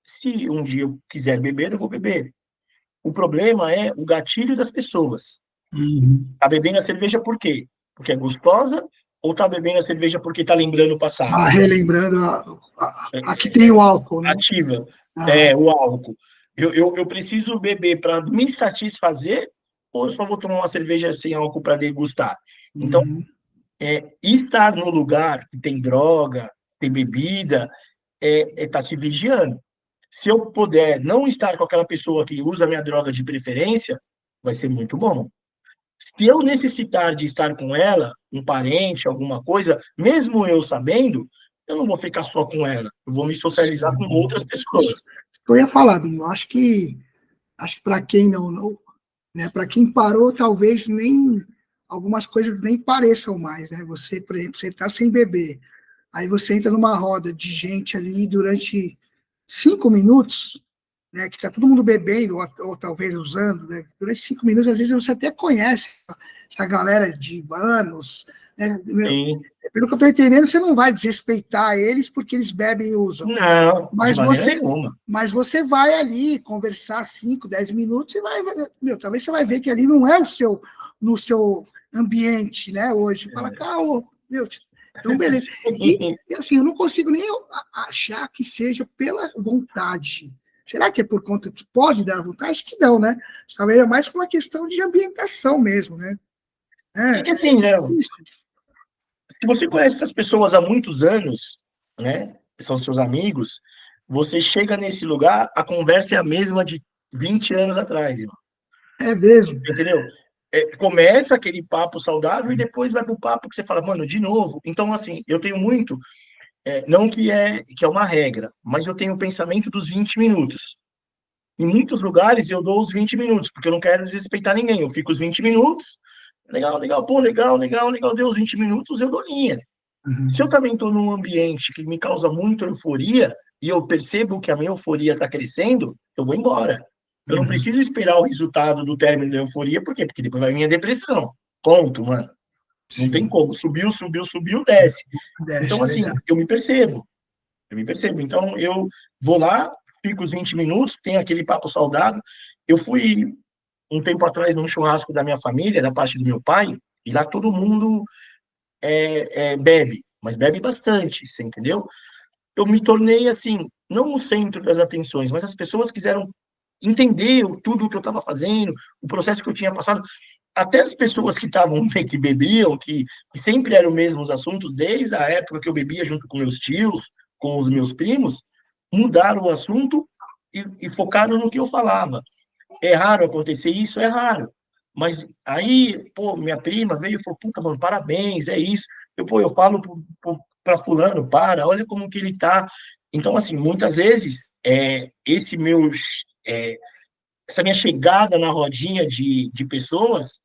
B: se um dia eu quiser beber, eu vou beber. O problema é o gatilho das pessoas.
A: Uhum.
B: Tá bebendo a cerveja por quê? Porque é gostosa ou tá bebendo a cerveja porque tá lembrando o passado?
A: Relembrando
B: É,
A: a que tem o álcool, né?
B: ativa,
A: Ah,
B: o álcool. Eu preciso beber para me satisfazer ou eu só vou tomar uma cerveja sem álcool para degustar? Então,
A: uhum.
B: estar no lugar que tem droga, tem bebida, tá se vigiando. Se eu puder não estar com aquela pessoa que usa a minha droga de preferência, vai ser muito bom. Se eu necessitar de estar com ela, um parente, alguma coisa, mesmo eu sabendo, eu não vou ficar só com ela. Eu vou me socializar com outras pessoas.
A: Isso que eu ia falar, Binho. Acho que para quem não, né, para quem parou, talvez nem algumas coisas nem pareçam mais, né? Você, por exemplo, você está sem beber, aí você entra numa roda de gente ali durante 5 minutos, né, que está todo mundo bebendo, ou talvez usando, né, durante 5 minutos, às vezes você até conhece essa galera de anos, né,
B: Sim.
A: pelo que eu estou entendendo, você não vai desrespeitar eles porque eles bebem e usam,
B: Não, de
A: mas
B: maneira
A: você,
B: nenhuma.
A: mas você vai ali conversar 5, 10 minutos e talvez você vai ver que ali não é no seu ambiente, né, hoje. Fala, calma, então beleza. E assim, eu não consigo nem achar que seja pela vontade. Será que é por conta que pode dar vontade? Acho que não, né? Talvez é mais por uma questão de ambientação mesmo, né?
B: É que assim, né? Se você conhece essas pessoas há muitos anos, né? São seus amigos, você chega nesse lugar, a conversa é a mesma de 20 anos atrás, irmão.
A: É mesmo.
B: Entendeu? Começa aquele papo saudável e depois vai pro papo que você fala, mano, de novo. Então, assim, eu tenho muito, não que é uma regra, mas eu tenho o pensamento dos 20 minutos. Em muitos lugares eu dou os 20 minutos, porque eu não quero desrespeitar ninguém. Eu fico os 20 minutos, legal, legal, pô, legal, legal, legal, deu os 20 minutos, eu dou linha. Se eu também estou num ambiente que me causa muita euforia e eu percebo que a minha euforia está crescendo, eu vou embora. Eu não preciso esperar o resultado do término da euforia, por quê? Porque depois vai vir a depressão. Ponto, mano. Não tem
A: Sim,
B: como. Subiu, subiu, subiu, desce. Então,
A: desce,
B: assim,
A: verdade.
B: eu me percebo. Eu me percebo. Então, eu vou lá, fico os 20 minutos, tem aquele papo saudável. Eu fui, um tempo atrás, num churrasco da minha família, da parte do meu pai, e lá todo mundo bebe, mas bebe bastante, você entendeu? Eu me tornei, assim, não o centro das atenções, mas as pessoas quiseram entender tudo o que eu estava fazendo, o processo que eu tinha passado. Até as pessoas que estavam, que bebiam, que sempre eram os mesmos assuntos, desde a época que eu bebia junto com meus tios, com os meus primos, mudaram o assunto e focaram no que eu falava. É raro acontecer isso? É raro. Mas aí, pô, minha prima veio e falou, puta, mano, parabéns, é isso. Eu falo para fulano, olha como que ele tá. Então, assim, muitas vezes, é, essa minha chegada na rodinha de pessoas,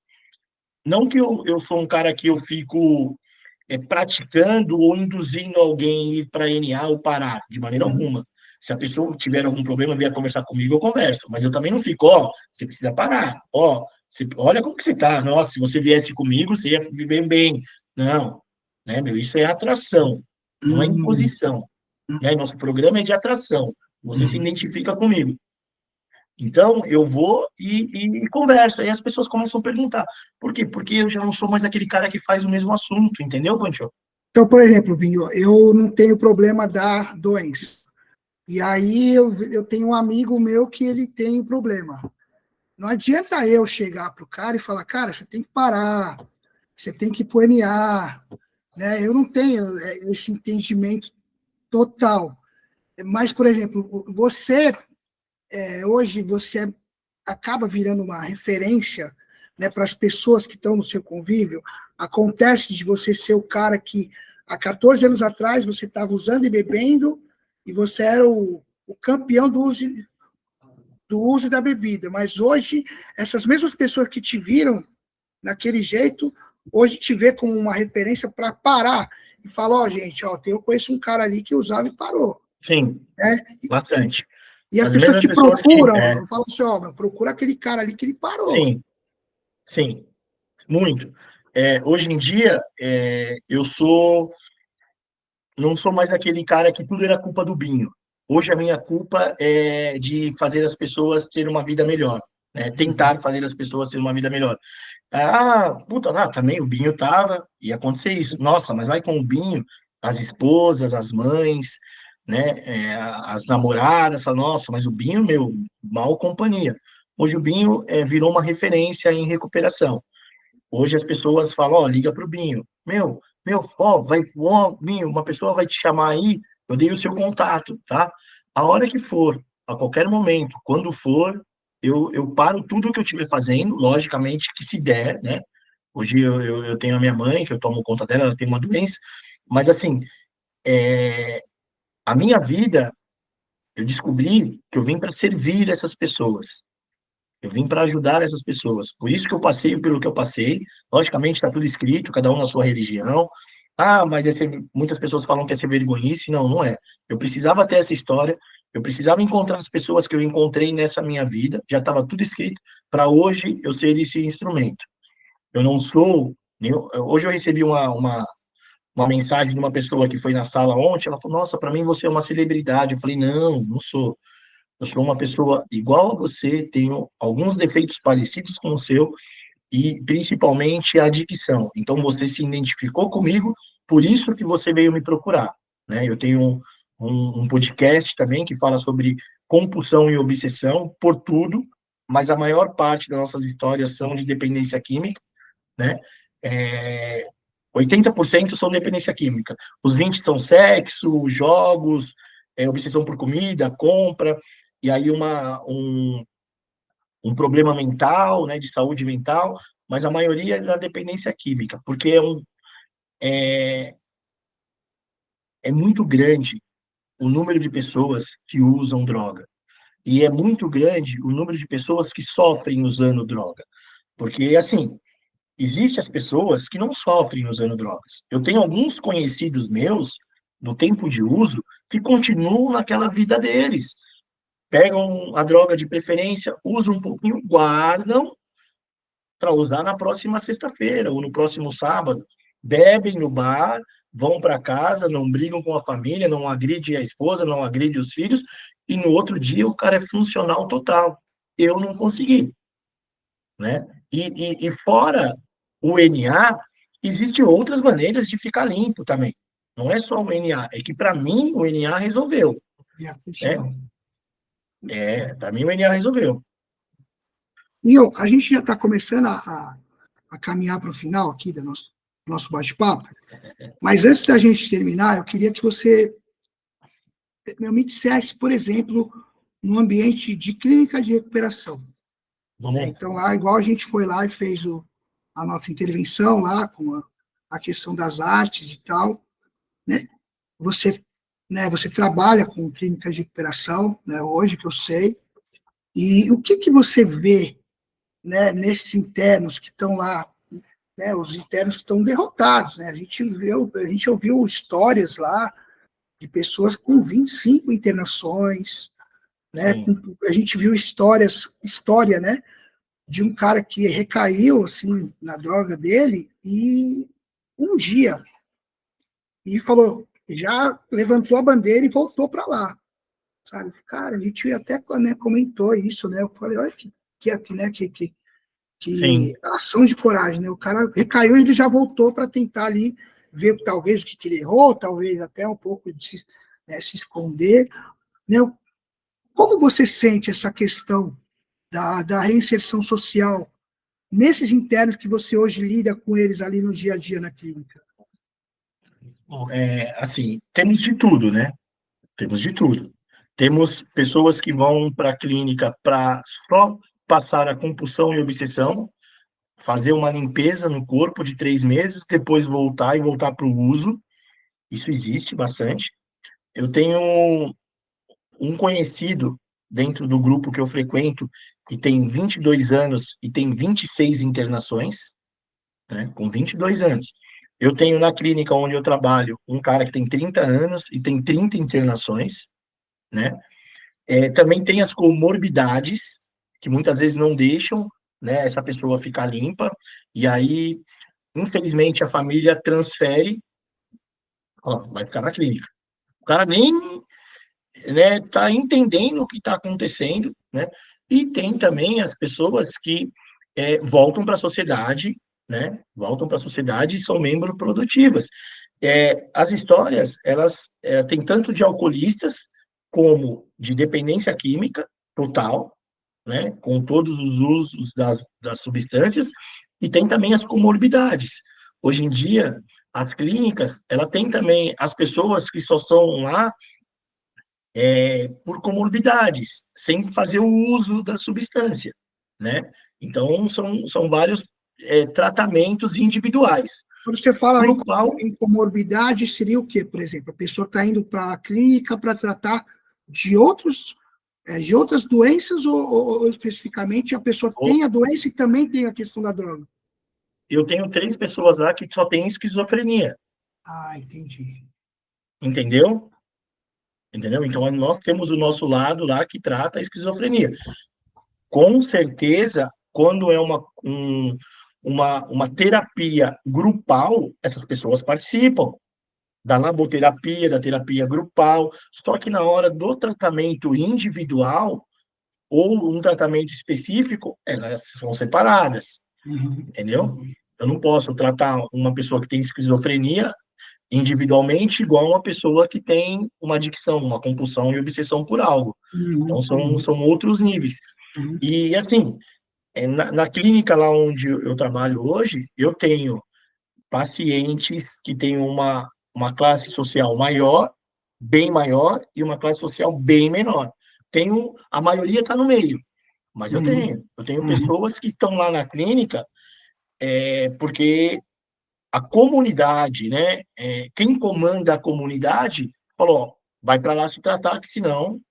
B: não que eu sou um cara que eu fico praticando ou induzindo alguém a ir para NA ou parar, de maneira alguma. Se a pessoa tiver algum problema, vier conversar comigo, eu converso. Mas eu também não fico, você precisa parar. Olha como que você tá. Nossa, se você viesse comigo, você ia viver bem. Não, né, meu? Isso é atração, não é
A: Hum,
B: imposição. Né? Nosso programa é de atração. Você se
A: hum.
B: identifica comigo. Então, eu vou e converso. Aí as pessoas começam a perguntar. Por quê? Porque eu já não sou mais aquele cara que faz o mesmo assunto, entendeu, Pancho?
A: Então, por exemplo, Binho, eu não tenho problema da doença. E aí eu tenho um amigo meu que ele tem um problema. Não adianta eu chegar para o cara e falar, cara, você tem que parar, você tem que ir pro NA, né? Eu não tenho esse entendimento total. Mas, por exemplo, você, hoje, você acaba virando uma referência, né, para as pessoas que estão no seu convívio. Acontece de você ser o cara que, há 14 anos atrás, você estava usando e bebendo, e você era o campeão do uso da bebida. Mas hoje, essas mesmas pessoas que te viram naquele jeito, hoje te vê como uma referência para parar. E falar, gente, eu conheço um cara ali que usava e parou.
B: Sim,
A: Né?
B: bastante.
A: E as
B: As
A: pessoas
B: mesmas
A: te
B: pessoas que.
A: procuram, eu falo assim, procura aquele cara ali que ele parou.
B: Sim, sim, muito. Hoje em dia, não sou mais aquele cara que tudo era culpa do Binho. Hoje a minha culpa é de fazer as pessoas terem uma vida melhor, né? Tentar fazer as pessoas terem uma vida melhor. Puta, não, também o Binho tava, ia acontecer isso. Nossa, mas vai com o Binho, as esposas, as mães, né? As namoradas, fala, nossa, mas o Binho, meu, mal companhia. Hoje o Binho virou uma referência em recuperação. Hoje as pessoas falam, liga pro Binho. Binho, uma pessoa vai te chamar aí, eu dei o seu contato, tá? A hora que for, a qualquer momento, quando for, eu paro tudo o que eu estiver fazendo, logicamente que se der, né? Hoje eu tenho a minha mãe, que eu tomo conta dela, ela tem uma doença, mas assim, é, a minha vida, eu descobri que eu vim para servir essas pessoas. Eu vim para ajudar essas pessoas. Por isso que eu passei pelo que eu passei. Logicamente, está tudo escrito, cada um na sua religião. Ah, mas muitas pessoas falam que é ser vergonhice. Não, não é. Eu precisava ter essa história. Eu precisava encontrar as pessoas que eu encontrei nessa minha vida. Já estava tudo escrito para hoje eu ser esse instrumento. Eu não sou. Hoje eu recebi uma mensagem de uma pessoa que foi na sala ontem. Ela falou: Nossa, para mim você é uma celebridade. Eu falei: Não, não sou. Eu sou uma pessoa igual a você, tenho alguns defeitos parecidos com o seu e principalmente a dicção. Então você se identificou comigo, por isso que você veio me procurar, né? Eu tenho um podcast também que fala sobre compulsão e obsessão por tudo, mas a maior parte das nossas histórias são de dependência química, né? É, 80% são dependência química. Os 20 são sexo, jogos, obsessão por comida, compra, e aí um problema mental, né, de saúde mental, mas a maioria é da dependência química, porque é, é muito grande o número de pessoas que usam droga. E é muito grande o número de pessoas que sofrem usando droga. Porque, assim, existem as pessoas que não sofrem usando drogas. Eu tenho alguns conhecidos meus, do tempo de uso, que continuam naquela vida deles. Pegam a droga de preferência, usam um pouquinho, guardam para usar na próxima sexta-feira ou no próximo sábado. Bebem no bar, vão para casa, não brigam com a família, não agride a esposa, não agride os filhos, e no outro dia o cara é funcional total. Eu não consegui, né? E fora o NA, existem outras maneiras de ficar limpo também. Não é só o NA, é que para mim o NA resolveu,
A: E a
B: né?
A: função.
B: Para mim o NA resolveu.
A: E a gente já está começando a caminhar para o final aqui do nosso bate-papo, mas antes da gente terminar, eu queria que você me dissesse, por exemplo, no ambiente de clínica de recuperação. Né?
B: Vamos.
A: Então, lá, igual a gente foi lá e fez a nossa intervenção lá, com a questão das artes e tal, né? Você, né, você trabalha com clínicas de recuperação, né, hoje que eu sei, e o que você vê, né, nesses internos que estão lá, né, os internos que estão derrotados, né? A gente ouviu histórias lá de pessoas com 25 internações, né?
B: Sim,
A: A gente viu história, né, de um cara que recaiu assim na droga dele e um dia e falou, já levantou a bandeira e voltou para lá, sabe? Cara, a gente até, né, comentou isso, né? Eu falei, olha né, que
B: sim,
A: ação de coragem, né? O cara recaiu e ele já voltou para tentar ali ver talvez o que ele errou, talvez até um pouco de né, se esconder, né? Como você sente essa questão da reinserção social nesses internos que você hoje lida com eles ali no dia a dia na clínica?
B: assim, temos de tudo, né? Temos de tudo. Temos pessoas que vão para a clínica para só passar a compulsão e obsessão, fazer uma limpeza no corpo de 3 meses, depois voltar e voltar para o uso. Isso existe bastante. Eu tenho um conhecido dentro do grupo que eu frequento que tem 22 anos e tem 26 internações, né? Com 22 anos. Eu tenho na clínica onde eu trabalho um cara que tem 30 anos e tem 30 internações, né? Também tem as comorbidades, que muitas vezes não deixam, né, essa pessoa ficar limpa, e aí, infelizmente, a família transfere, ó, vai ficar na clínica. O cara nem, né, tá entendendo o que está acontecendo, né? E tem também as pessoas que voltam para a sociedade, né? Voltam para a sociedade e são membros produtivas. As histórias, elas têm tanto de alcoolistas como de dependência química total, né, com todos os usos das substâncias, e tem também as comorbidades. Hoje em dia, as clínicas, ela tem também as pessoas que só estão lá por comorbidades, sem fazer o uso da substância, né? Então, são vários tratamentos individuais.
A: Quando você fala
B: No qual,
A: em comorbidade, seria o quê, por exemplo? A pessoa está indo para a clínica para tratar de de outras doenças ou especificamente a pessoa tem a doença e também tem a questão da droga?
B: eu tenho 3 pessoas lá que só têm esquizofrenia,
A: Ah, entendi.
B: entendeu? Entendeu? Então, nós temos o nosso lado lá que trata a esquizofrenia. Com certeza, quando é uma terapia grupal, essas pessoas participam da laboterapia, da terapia grupal, só que na hora do tratamento individual ou um tratamento específico, elas são separadas,
A: Uhum,
B: entendeu?
A: uhum,
B: Eu não posso tratar uma pessoa que tem esquizofrenia individualmente igual uma pessoa que tem uma adicção, uma compulsão e obsessão por algo. Então,
A: uhum,
B: são outros níveis.
A: uhum,
B: E, assim, na clínica lá onde eu trabalho hoje, eu tenho pacientes que têm uma classe social maior, bem maior, e uma classe social bem menor. A maioria está no meio, mas eu
A: uhum,
B: tenho. Eu tenho
A: uhum,
B: pessoas que estão lá na clínica porque a comunidade, né? Quem comanda a comunidade falou: ó, vai para lá se tratar, que senão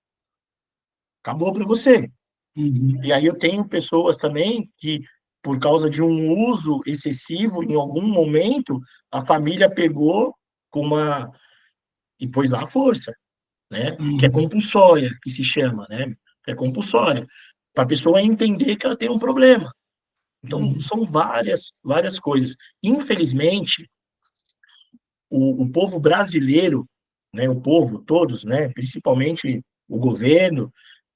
B: acabou para você.
A: uhum,
B: E aí eu tenho pessoas também que, por causa de um uso excessivo, em algum momento, a família pegou com uma e pôs lá a força, né? Que é
A: uhum,
B: compulsória, que se chama, né? Que é compulsória, para a pessoa entender que ela tem um problema. Então,
A: uhum,
B: são várias coisas. Infelizmente, o povo brasileiro, né, o povo, todos, né, principalmente o governo,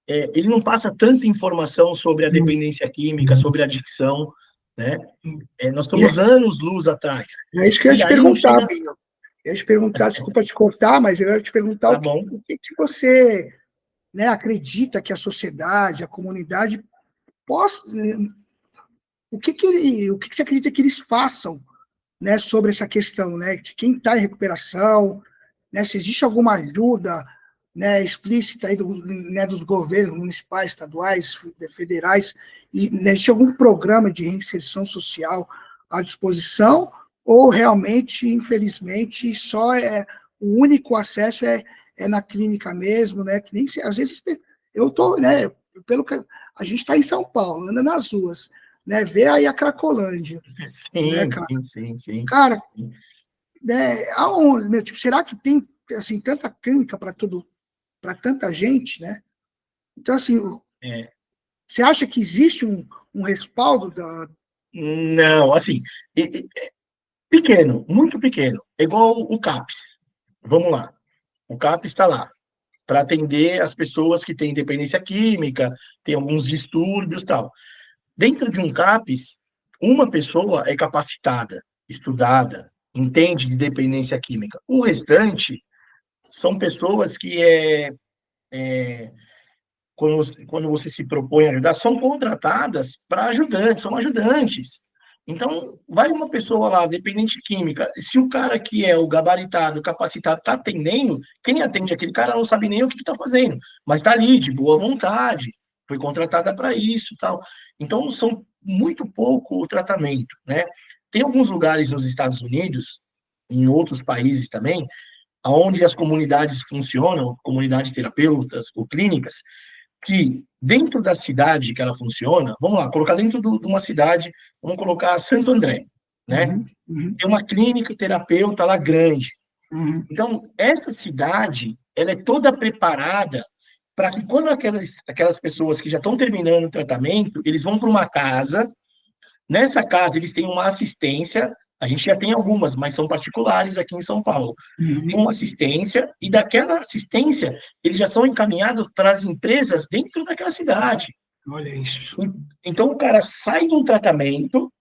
B: ele não passa tanta informação sobre a
A: uhum,
B: dependência química,
A: uhum,
B: sobre a adicção, né?
A: uhum.
B: Nós
A: E
B: estamos anos-luz atrás.
A: é isso que eu ia
B: E
A: te
B: aí
A: perguntar,
B: chega,
A: Binho. Eu ia te perguntar, desculpa te cortar, mas eu ia te perguntar
B: tá bom,
A: o que você, né, acredita que a sociedade, a comunidade possa, o que você acredita que eles façam, né, sobre essa questão, né, de quem está em recuperação, né, se existe alguma ajuda, né, explícita aí né, dos governos municipais, estaduais, federais, e né, existe algum programa de reinserção social à disposição, ou realmente, infelizmente, só o único acesso é na clínica mesmo, né, que nem às vezes eu tô, né, pelo que a gente está em São Paulo, anda nas ruas, né, vê aí a Cracolândia, né,
B: sim,
A: cara?
B: sim, sim, sim.
A: Cara, né, aonde, meu, tipo, será que tem assim tanta clínica para tudo, para tanta gente, né? Então assim,
B: É,
A: você acha que existe um respaldo da?
B: não, assim, pequeno, muito pequeno, é igual o CAPS. Vamos lá, o CAPS está lá para atender as pessoas que têm dependência química, têm alguns distúrbios, tal. Dentro de um CAPS, uma pessoa é capacitada, estudada, entende de dependência química. O restante são pessoas que quando você se propõe a ajudar, são contratadas para ajudantes, são ajudantes. Então, vai uma pessoa lá, dependente química, se o cara que é o gabaritado, capacitado, está atendendo, quem atende aquele cara não sabe nem o que está fazendo, mas está ali, de boa vontade, foi contratada para isso, tal. Então, são muito pouco o tratamento, né? Tem alguns lugares nos Estados Unidos, em outros países também, onde as comunidades funcionam, comunidades terapeutas ou clínicas, que dentro da cidade que ela funciona, vamos lá, colocar dentro de uma cidade, vamos colocar Santo André, né?
A: Uhum, uhum,
B: Tem uma clínica terapeuta lá grande.
A: uhum,
B: Então, essa cidade, ela é toda preparada para que quando aquelas pessoas que já estão terminando o tratamento, eles vão para uma casa. Nessa casa, eles têm uma assistência, a gente já tem algumas, mas são particulares aqui em São Paulo. Tem
A: uhum.
B: uma assistência, e daquela assistência, eles já são encaminhados para as empresas dentro daquela cidade.
A: Olha isso.
B: Então, o cara sai de um tratamento,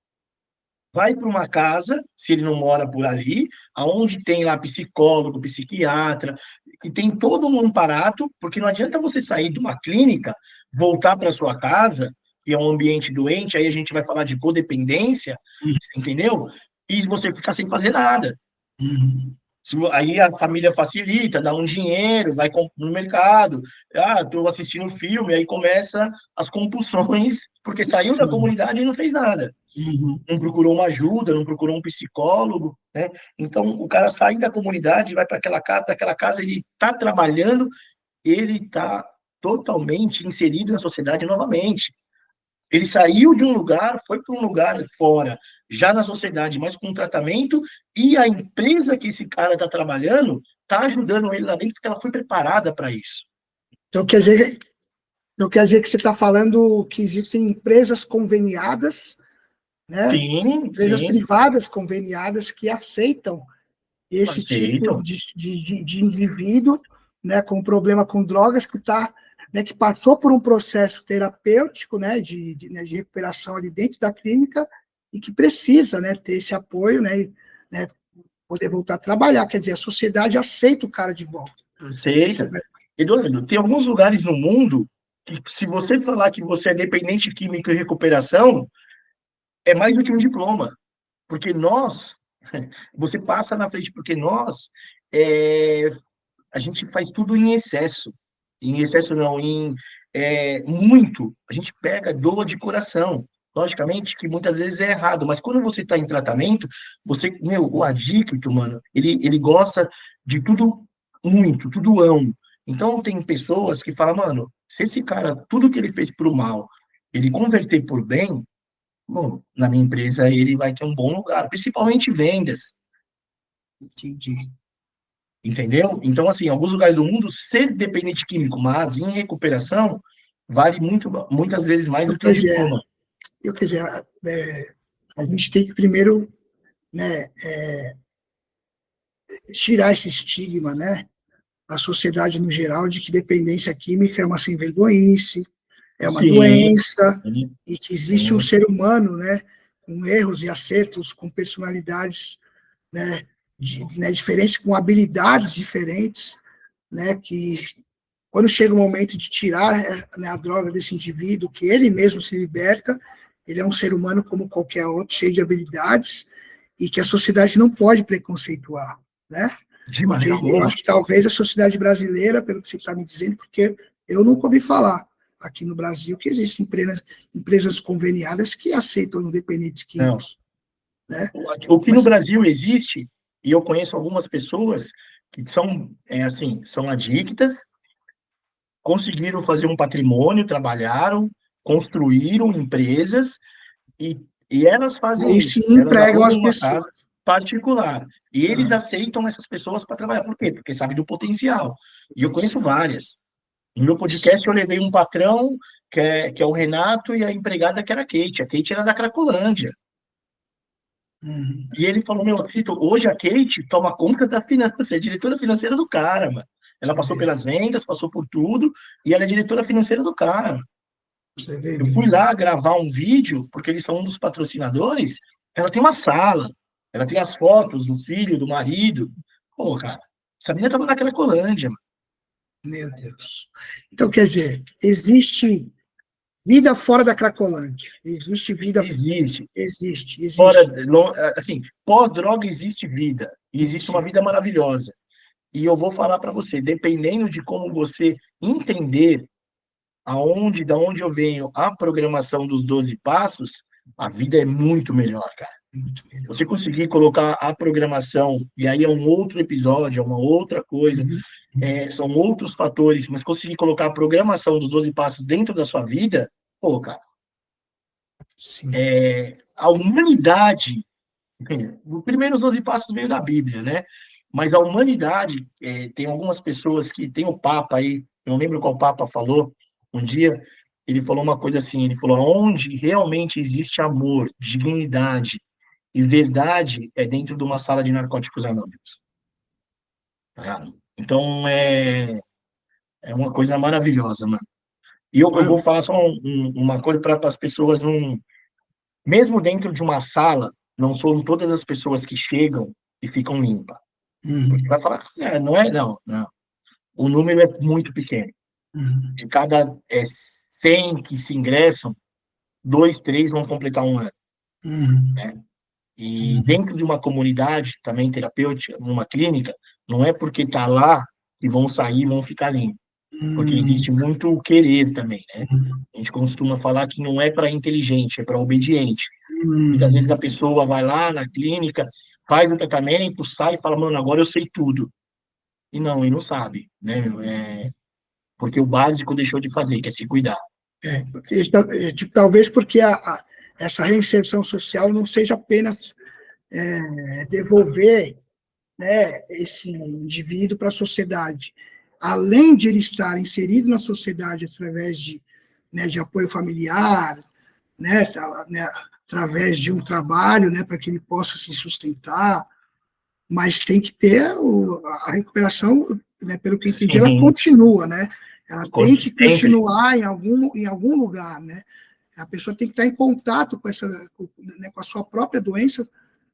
B: vai para uma casa, se ele não mora por ali, aonde tem lá psicólogo, psiquiatra, e tem todo um amparato, porque não adianta você sair de uma clínica, voltar para sua casa, que é um ambiente doente, aí a gente vai falar de codependência, entendeu? E você ficar sem fazer nada.
A: Uhum.
B: Aí a família facilita, dá um dinheiro, vai no mercado, estou assistindo filme, aí começa as compulsões, porque saiu da
A: Sim,
B: comunidade e não fez nada.
A: Uhum.
B: não procurou uma ajuda, não procurou um psicólogo, né? Então, o cara sai da comunidade, vai para aquela casa, daquela casa ele está trabalhando, ele está totalmente inserido na sociedade novamente. Ele saiu de um lugar, foi para um lugar fora, já na sociedade, mas com tratamento, e a empresa que esse cara está trabalhando está ajudando ele lá dentro, porque ela foi preparada para isso.
A: Então, quer dizer, então, quer dizer que você está falando que existem empresas conveniadas, né?
B: Sim,
A: Empresas
B: sim,
A: privadas conveniadas que aceitam esse tipo
B: aceitam.
A: de indivíduo, né, com problema com drogas, que tá, né, que passou por um processo terapêutico, né, de recuperação ali dentro da clínica e que precisa, né, ter esse apoio, né, poder voltar a trabalhar. Quer dizer, a sociedade aceita o cara de volta. Esse,
B: Aceita. Eduardo, tem alguns lugares no mundo que, se você falar que você é dependente químico em recuperação, é mais do que um diploma. Porque nós, você passa na frente, porque nós, é, a gente faz tudo em excesso. Em excesso não, em muito. A gente pega dor de coração. Logicamente que muitas vezes é errado, mas quando você está em tratamento, o adicto, mano, ele gosta de tudo muito, tudo amo. Então tem pessoas que falam, mano, se esse cara, tudo que ele fez pro mal, ele converter por bem, bom, na minha empresa ele vai ter um bom lugar, principalmente vendas.
A: entendi.
B: Entendeu? Então, assim, em alguns lugares do mundo, ser dependente químico, mas em recuperação, vale muito, muitas vezes mais
A: Então,
B: do que um
A: quer dizer,
B: diploma.
A: a gente tem que primeiro, né, tirar esse estigma, né, a sociedade no geral, de que dependência química é uma sem-vergonhice, é uma
B: Sim,
A: doença,
B: sim,
A: e que existe um
B: sim.
A: ser humano, né, com erros e acertos, com personalidades, né, diferentes, com habilidades diferentes, né, que quando chega o momento de tirar, né, a droga desse indivíduo, que ele mesmo se liberta, ele é um ser humano como qualquer outro, cheio de habilidades, e que a sociedade não pode preconceituar, né?
B: De
A: E que
B: maneira
A: eu
B: alguma.
A: acho que talvez a sociedade brasileira, pelo que você está me dizendo, porque eu nunca ouvi falar aqui no Brasil que existem empresas conveniadas que aceitam independentes
B: Não.
A: químicos, né?
B: O que no
A: Mas
B: Brasil existe, e eu conheço algumas pessoas que são, assim, são adictas, conseguiram fazer um patrimônio, trabalharam, construíram empresas, e, e elas fazem
A: aí se
B: isso. Elas
A: empregam as
B: alugam uma
A: pessoas.
B: casa particular. E eles
A: Ah,
B: aceitam essas pessoas para trabalhar. Por quê? Porque sabem do potencial. E eu conheço várias. No meu podcast, eu levei um patrão, que é o Renato, e a empregada, que era a Kate. A Kate era da Cracolândia.
A: uhum,
B: E ele falou: Meu, Vitor, hoje a Kate toma conta da finança, é diretora financeira do cara, mano. Ela
A: você
B: passou
A: vê,
B: pelas vendas, passou por tudo, e ela é diretora financeira do cara.
A: você vê
B: Eu fui
A: bem.
B: lá gravar um vídeo, porque eles são um dos patrocinadores. Ela tem uma sala, ela tem as fotos do filho, do marido. Pô, cara, essa menina tava na Cracolândia, mano.
A: Meu Deus. Então, quer dizer, existe vida fora da Cracolândia. Existe vida.
B: Existe.
A: Existe,
B: Fora,
A: existe.
B: assim, pós-droga existe vida. E existe uma
A: Existe.
B: vida maravilhosa. E eu vou falar para você, dependendo de como você entender da onde eu venho, a programação dos 12 passos, a vida é muito melhor, cara.
A: Muito
B: Você
A: melhor.
B: conseguir colocar a programação, e aí é um outro episódio, é uma outra coisa,
A: Uhum, uhum.
B: são outros fatores, mas conseguir colocar a programação dos 12 passos dentro da sua vida, pô, cara,
A: Sim.
B: a humanidade, os primeiros 12 passos veio da Bíblia, né? Mas a humanidade, tem algumas pessoas que tem o Papa aí, eu não lembro qual Papa falou, um dia ele falou uma coisa assim, ele falou, onde realmente existe amor, dignidade e verdade é dentro de uma sala de narcóticos anônimos. Tá ligado? Então é uma coisa maravilhosa, mano. E eu vou
A: Olha,
B: falar só uma coisa para as pessoas não. Mesmo dentro de uma sala, não são todas as pessoas que chegam e ficam limpas. Porque
A: uhum,
B: vai falar, não é, não, não. O número é muito pequeno.
A: uhum,
B: De cada 100 que se ingressam, dois, três vão completar um ano.
A: uhum,
B: Né? E
A: uhum,
B: dentro de uma comunidade também terapêutica, numa clínica, não é porque está lá que vão sair e vão ficar limpos. Porque
A: uhum,
B: existe muito querer também, né?
A: uhum.
B: A gente costuma falar que não é para inteligente, é para obediente. Muitas vezes a pessoa vai lá na clínica, faz o tratamento, sai e fala, mano, agora eu sei tudo. E não sabe, né? Porque o básico deixou de fazer, que é se cuidar.
A: Talvez porque essa reinserção social não seja apenas devolver, né, esse indivíduo para a sociedade. Além de ele estar inserido na sociedade através né, de apoio familiar, né, através de um trabalho, né, para que ele possa se sustentar, mas tem que ter a recuperação, né, pelo que eu entendi, ela continua, né? Ela tem que continuar em algum lugar, né? A pessoa tem que estar em contato com né, com a sua própria doença,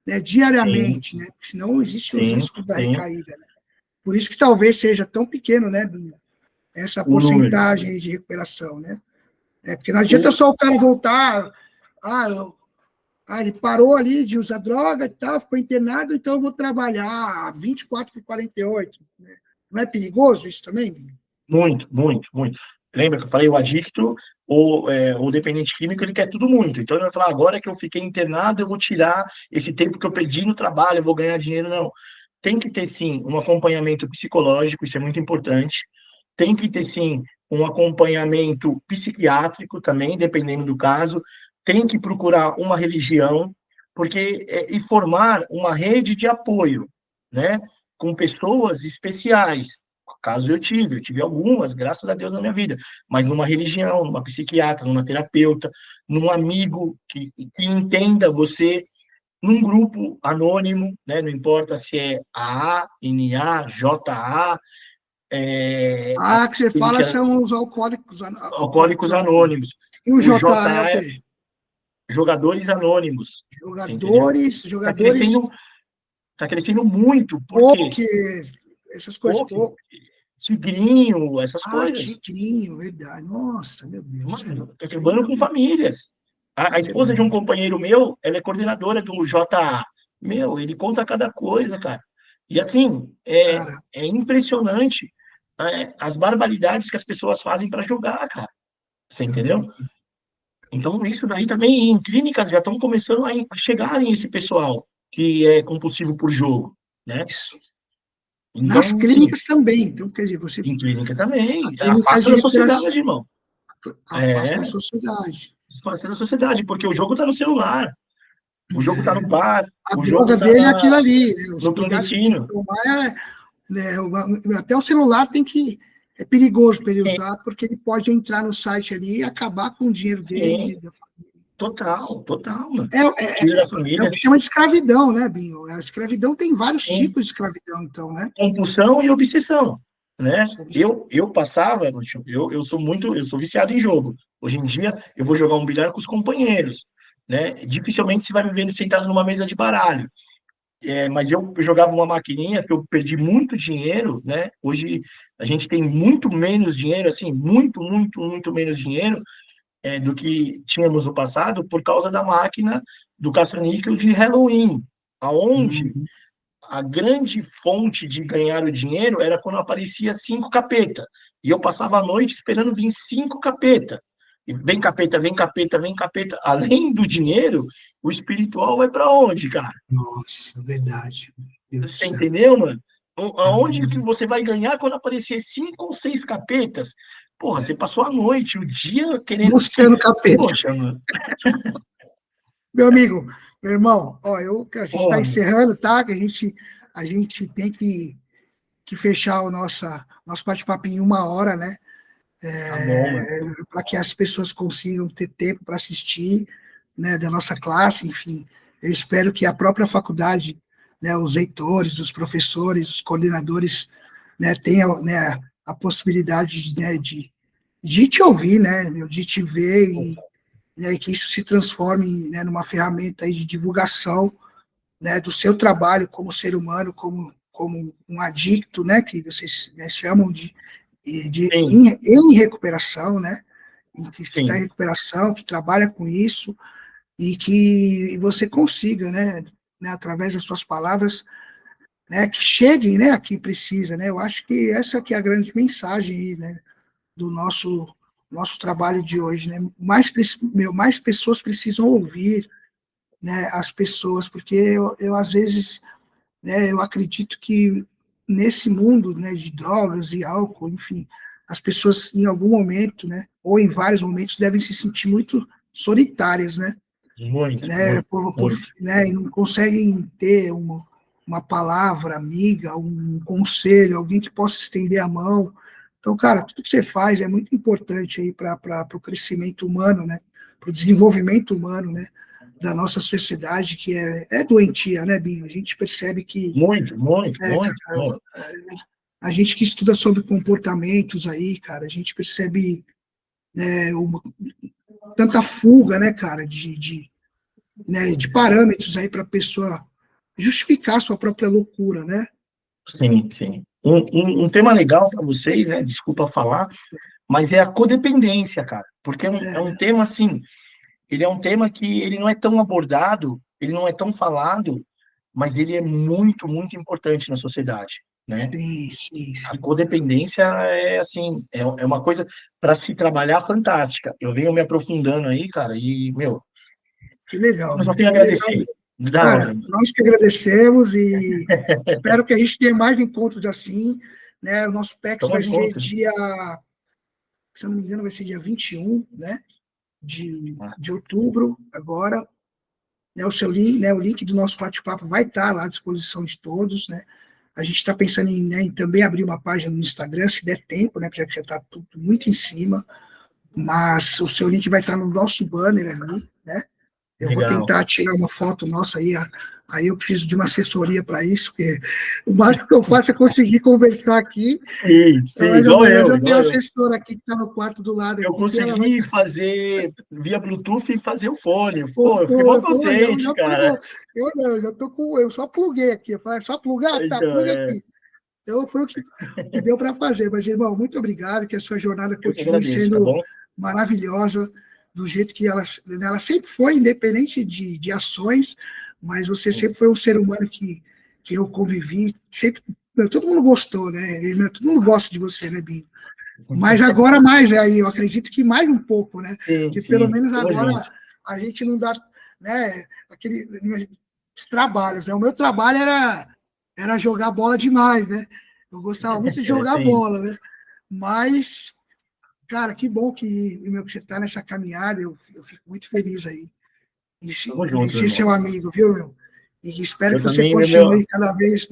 A: né, diariamente, né? Porque senão existe os riscos da recaída. Né? Por isso que talvez seja tão pequeno, né, essa porcentagem de recuperação, né? Porque não adianta só o cara voltar, ele parou ali de usar droga e tal, ficou internado, então eu vou trabalhar 24 por 48. Né? Não é perigoso isso também?
B: Muito, muito, muito. Lembra que eu falei, o adicto ou o dependente químico, ele quer tudo muito. Então ele vai falar, agora que eu fiquei internado, eu vou tirar esse tempo que eu perdi no trabalho, eu vou ganhar dinheiro. Não. Tem que ter, sim, um acompanhamento psicológico, isso é muito importante. Tem que ter, sim, um acompanhamento psiquiátrico também, dependendo do caso. Tem que procurar uma religião, porque e formar uma rede de apoio, né, com pessoas especiais. Caso eu tive algumas, graças a Deus, na minha vida, mas numa religião, numa psiquiatra, numa terapeuta, num amigo que entenda você, num grupo anônimo, né? Não importa se é AA, NA, JA,
A: Que você fala são os alcoólicos
B: anônimos.
A: E o JA é o quê?
B: Jogadores anônimos.
A: Jogadores.
B: Tá crescendo muito, porque
A: essas coisas.
B: Tigrinho, essas coisas.
A: Tigrinho, verdade. Nossa, meu Deus.
B: Mano, tá acabando com famílias. A esposa de um companheiro meu, ela é coordenadora do JA. Meu, ele conta cada coisa, cara. E assim, é impressionante as barbaridades que as pessoas fazem para jogar, cara. Você entendeu? Então, isso daí também em clínicas já estão começando a chegarem esse pessoal que é compulsivo por jogo, né?
A: Isso.
B: Então,
A: nas clínicas também. Então, quer dizer, você.
B: Em clínica também. Afasta da sociedade, irmão.
A: Afasta da sociedade.
B: Afasta da sociedade, porque o jogo está no celular. O jogo está no bar.
A: A
B: o
A: droga
B: jogo
A: dele é aquilo ali. Né?
B: No clandestino.
A: Até o celular tem que. É perigoso para ele usar, porque ele pode entrar no site ali e acabar com o dinheiro dele.
B: Total, mano.
A: Tira da família. É o que chama de escravidão, né, Binho? A escravidão tem vários tipos de escravidão, então, né?
B: Compulsão e obsessão, né? Eu passava, eu sou viciado em jogo. Hoje em dia, eu vou jogar um bilhar com os companheiros, né? Dificilmente você vai me vendo sentado numa mesa de baralho. Mas eu jogava uma maquininha que eu perdi muito dinheiro, né? Hoje a gente tem muito menos dinheiro, assim, muito, muito, muito menos dinheiro do que tínhamos no passado por causa da máquina do caça-níquel de Halloween, aonde a grande fonte de ganhar o dinheiro era quando aparecia 5 capeta. E eu passava a noite esperando vir 5 capeta. E vem capeta, vem capeta, vem capeta. Além do dinheiro, o espiritual vai para onde, cara?
A: Nossa, verdade.
B: Você entendeu, mano? Aonde que você vai ganhar quando aparecer 5 ou 6 capetas? Porra, você passou a noite, o dia querendo...
A: Buscando capeta.
B: Poxa, mano.
A: Meu amigo, meu irmão, a gente está encerrando, tá? Que a gente tem que fechar o nosso bate-papo em 1 hora, né? Para que as pessoas consigam ter tempo para assistir, né, da nossa classe, enfim. Eu espero que a própria faculdade, né, os reitores, os professores, os coordenadores, né, tenham, né, a possibilidade de te ouvir, né, de te ver e que isso se transforme, né, numa ferramenta aí de divulgação, né, do seu trabalho como ser humano, como um adicto, né, que vocês, né, chamam em recuperação, né, que está em recuperação, que trabalha com isso, e que você consiga, né, através das suas palavras, né, que cheguem, né, a quem precisa, né. Eu acho que essa que é a grande mensagem aí, né, do nosso trabalho de hoje, né. Mais pessoas precisam ouvir, né, as pessoas, porque eu às vezes, né, eu acredito que nesse mundo, né, de drogas e álcool, enfim, as pessoas em algum momento, né, ou em vários momentos, devem se sentir muito solitárias,
B: Muito,
A: né,
B: muito, muito.
A: né, e não conseguem ter uma palavra amiga, um conselho, alguém que possa estender a mão. Então, cara, tudo que você faz é muito importante aí para o crescimento humano, né, para o desenvolvimento humano, né, da nossa sociedade, que é doentia, né, Binho? A gente percebe que,
B: Muito, muito, muito,
A: cara,
B: muito.
A: a gente que estuda sobre comportamentos aí, cara, a gente percebe, né, tanta fuga, né, cara, né, de parâmetros aí para a pessoa justificar sua própria loucura, né?
B: Sim, sim. Um tema legal para vocês, né? Desculpa falar, mas é a codependência, cara. Porque é um
A: É,
B: tema assim, ele é um tema que ele não é tão abordado, ele não é tão falado, mas ele é muito, muito importante na sociedade, né?
A: sim, sim,
B: A
A: sim.
B: codependência é assim, é uma coisa para se trabalhar fantástica. Eu venho me aprofundando aí, cara, e, meu,
A: Que legal,
B: eu só
A: meu.
B: tenho a
A: Que legal.
B: agradecer. Da
A: Cara,
B: hora, mano.
A: nós que agradecemos e espero que a gente tenha mais encontros assim, né? O nosso PEX
B: Tamo
A: vai ser
B: junto.
A: dia, se eu não me engano, vai ser dia 21, né? De outubro, agora. Né, o seu link, né, o link do nosso bate-papo vai estar lá à disposição de todos, né? A gente está pensando em, né, em também abrir uma página no Instagram, se der tempo, né? Já que já está tudo muito em cima, mas o seu link vai estar no nosso banner ali, né? Eu vou
B: Legal.
A: tentar tirar uma foto nossa aí eu preciso de uma assessoria para isso, porque o máximo que eu faço é conseguir conversar aqui,
B: Sim, sim,
A: mas amanhã eu já tenho
B: igual
A: a
B: eu.
A: assessora aqui que está no quarto do lado
B: Eu
A: aqui, que ela vai.
B: consegui fazer via Bluetooth e fazer o fone.
A: Pô,
B: Pô, eu fiquei
A: pô,
B: mó
A: pô, eu
B: contente,
A: já tô
B: cara.
A: eu não, eu já tô com, eu só pluguei aqui, eu falei, só plugar, tá,
B: Então,
A: pluga aqui. Então foi o que deu para fazer, mas irmão, muito obrigado, que a sua jornada
B: eu que
A: continue
B: agradeço, tá
A: sendo
B: bom?
A: maravilhosa, do jeito que ela sempre foi, independente de ações, mas você sempre foi um ser humano que eu convivi, sempre, todo mundo gostou, né? Todo mundo gosta de você, né, Binho? Mas agora mais, aí eu acredito que mais um pouco, né?
B: Sim,
A: Porque pelo
B: sim.
A: menos
B: Tamo
A: agora
B: junto.
A: a gente não dá, né, os trabalhos, né? O meu trabalho era jogar bola demais, né? Eu gostava muito de
B: É,
A: jogar
B: sim.
A: bola, né? Mas, cara, que bom que você está nessa caminhada, eu fico muito feliz aí
B: Tamo
A: em
B: junto,
A: ser
B: irmão.
A: seu amigo, viu, meu? E espero
B: Eu
A: que você
B: também,
A: continue cada vez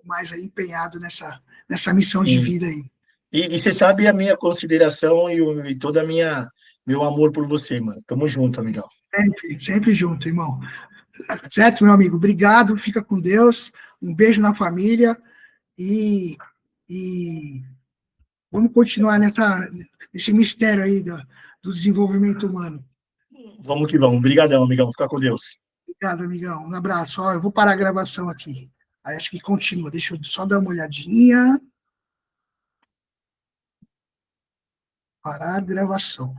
A: mais aí empenhado nessa missão de
B: sim.
A: vida aí.
B: E você sabe a minha consideração e toda a minha meu amor por você, mano. Tamo junto, amigão.
A: Sempre, sempre junto, irmão. Certo, meu amigo? Obrigado, fica com Deus. Um beijo na família e vamos continuar nesse mistério aí do desenvolvimento humano.
B: Vamos que vamos. Obrigadão, amigão. Fica com Deus.
A: Obrigado, amigão. Um abraço. Ó, eu vou parar a gravação aqui. Aí acho que continua. Deixa eu só dar uma olhadinha. Parar a gravação.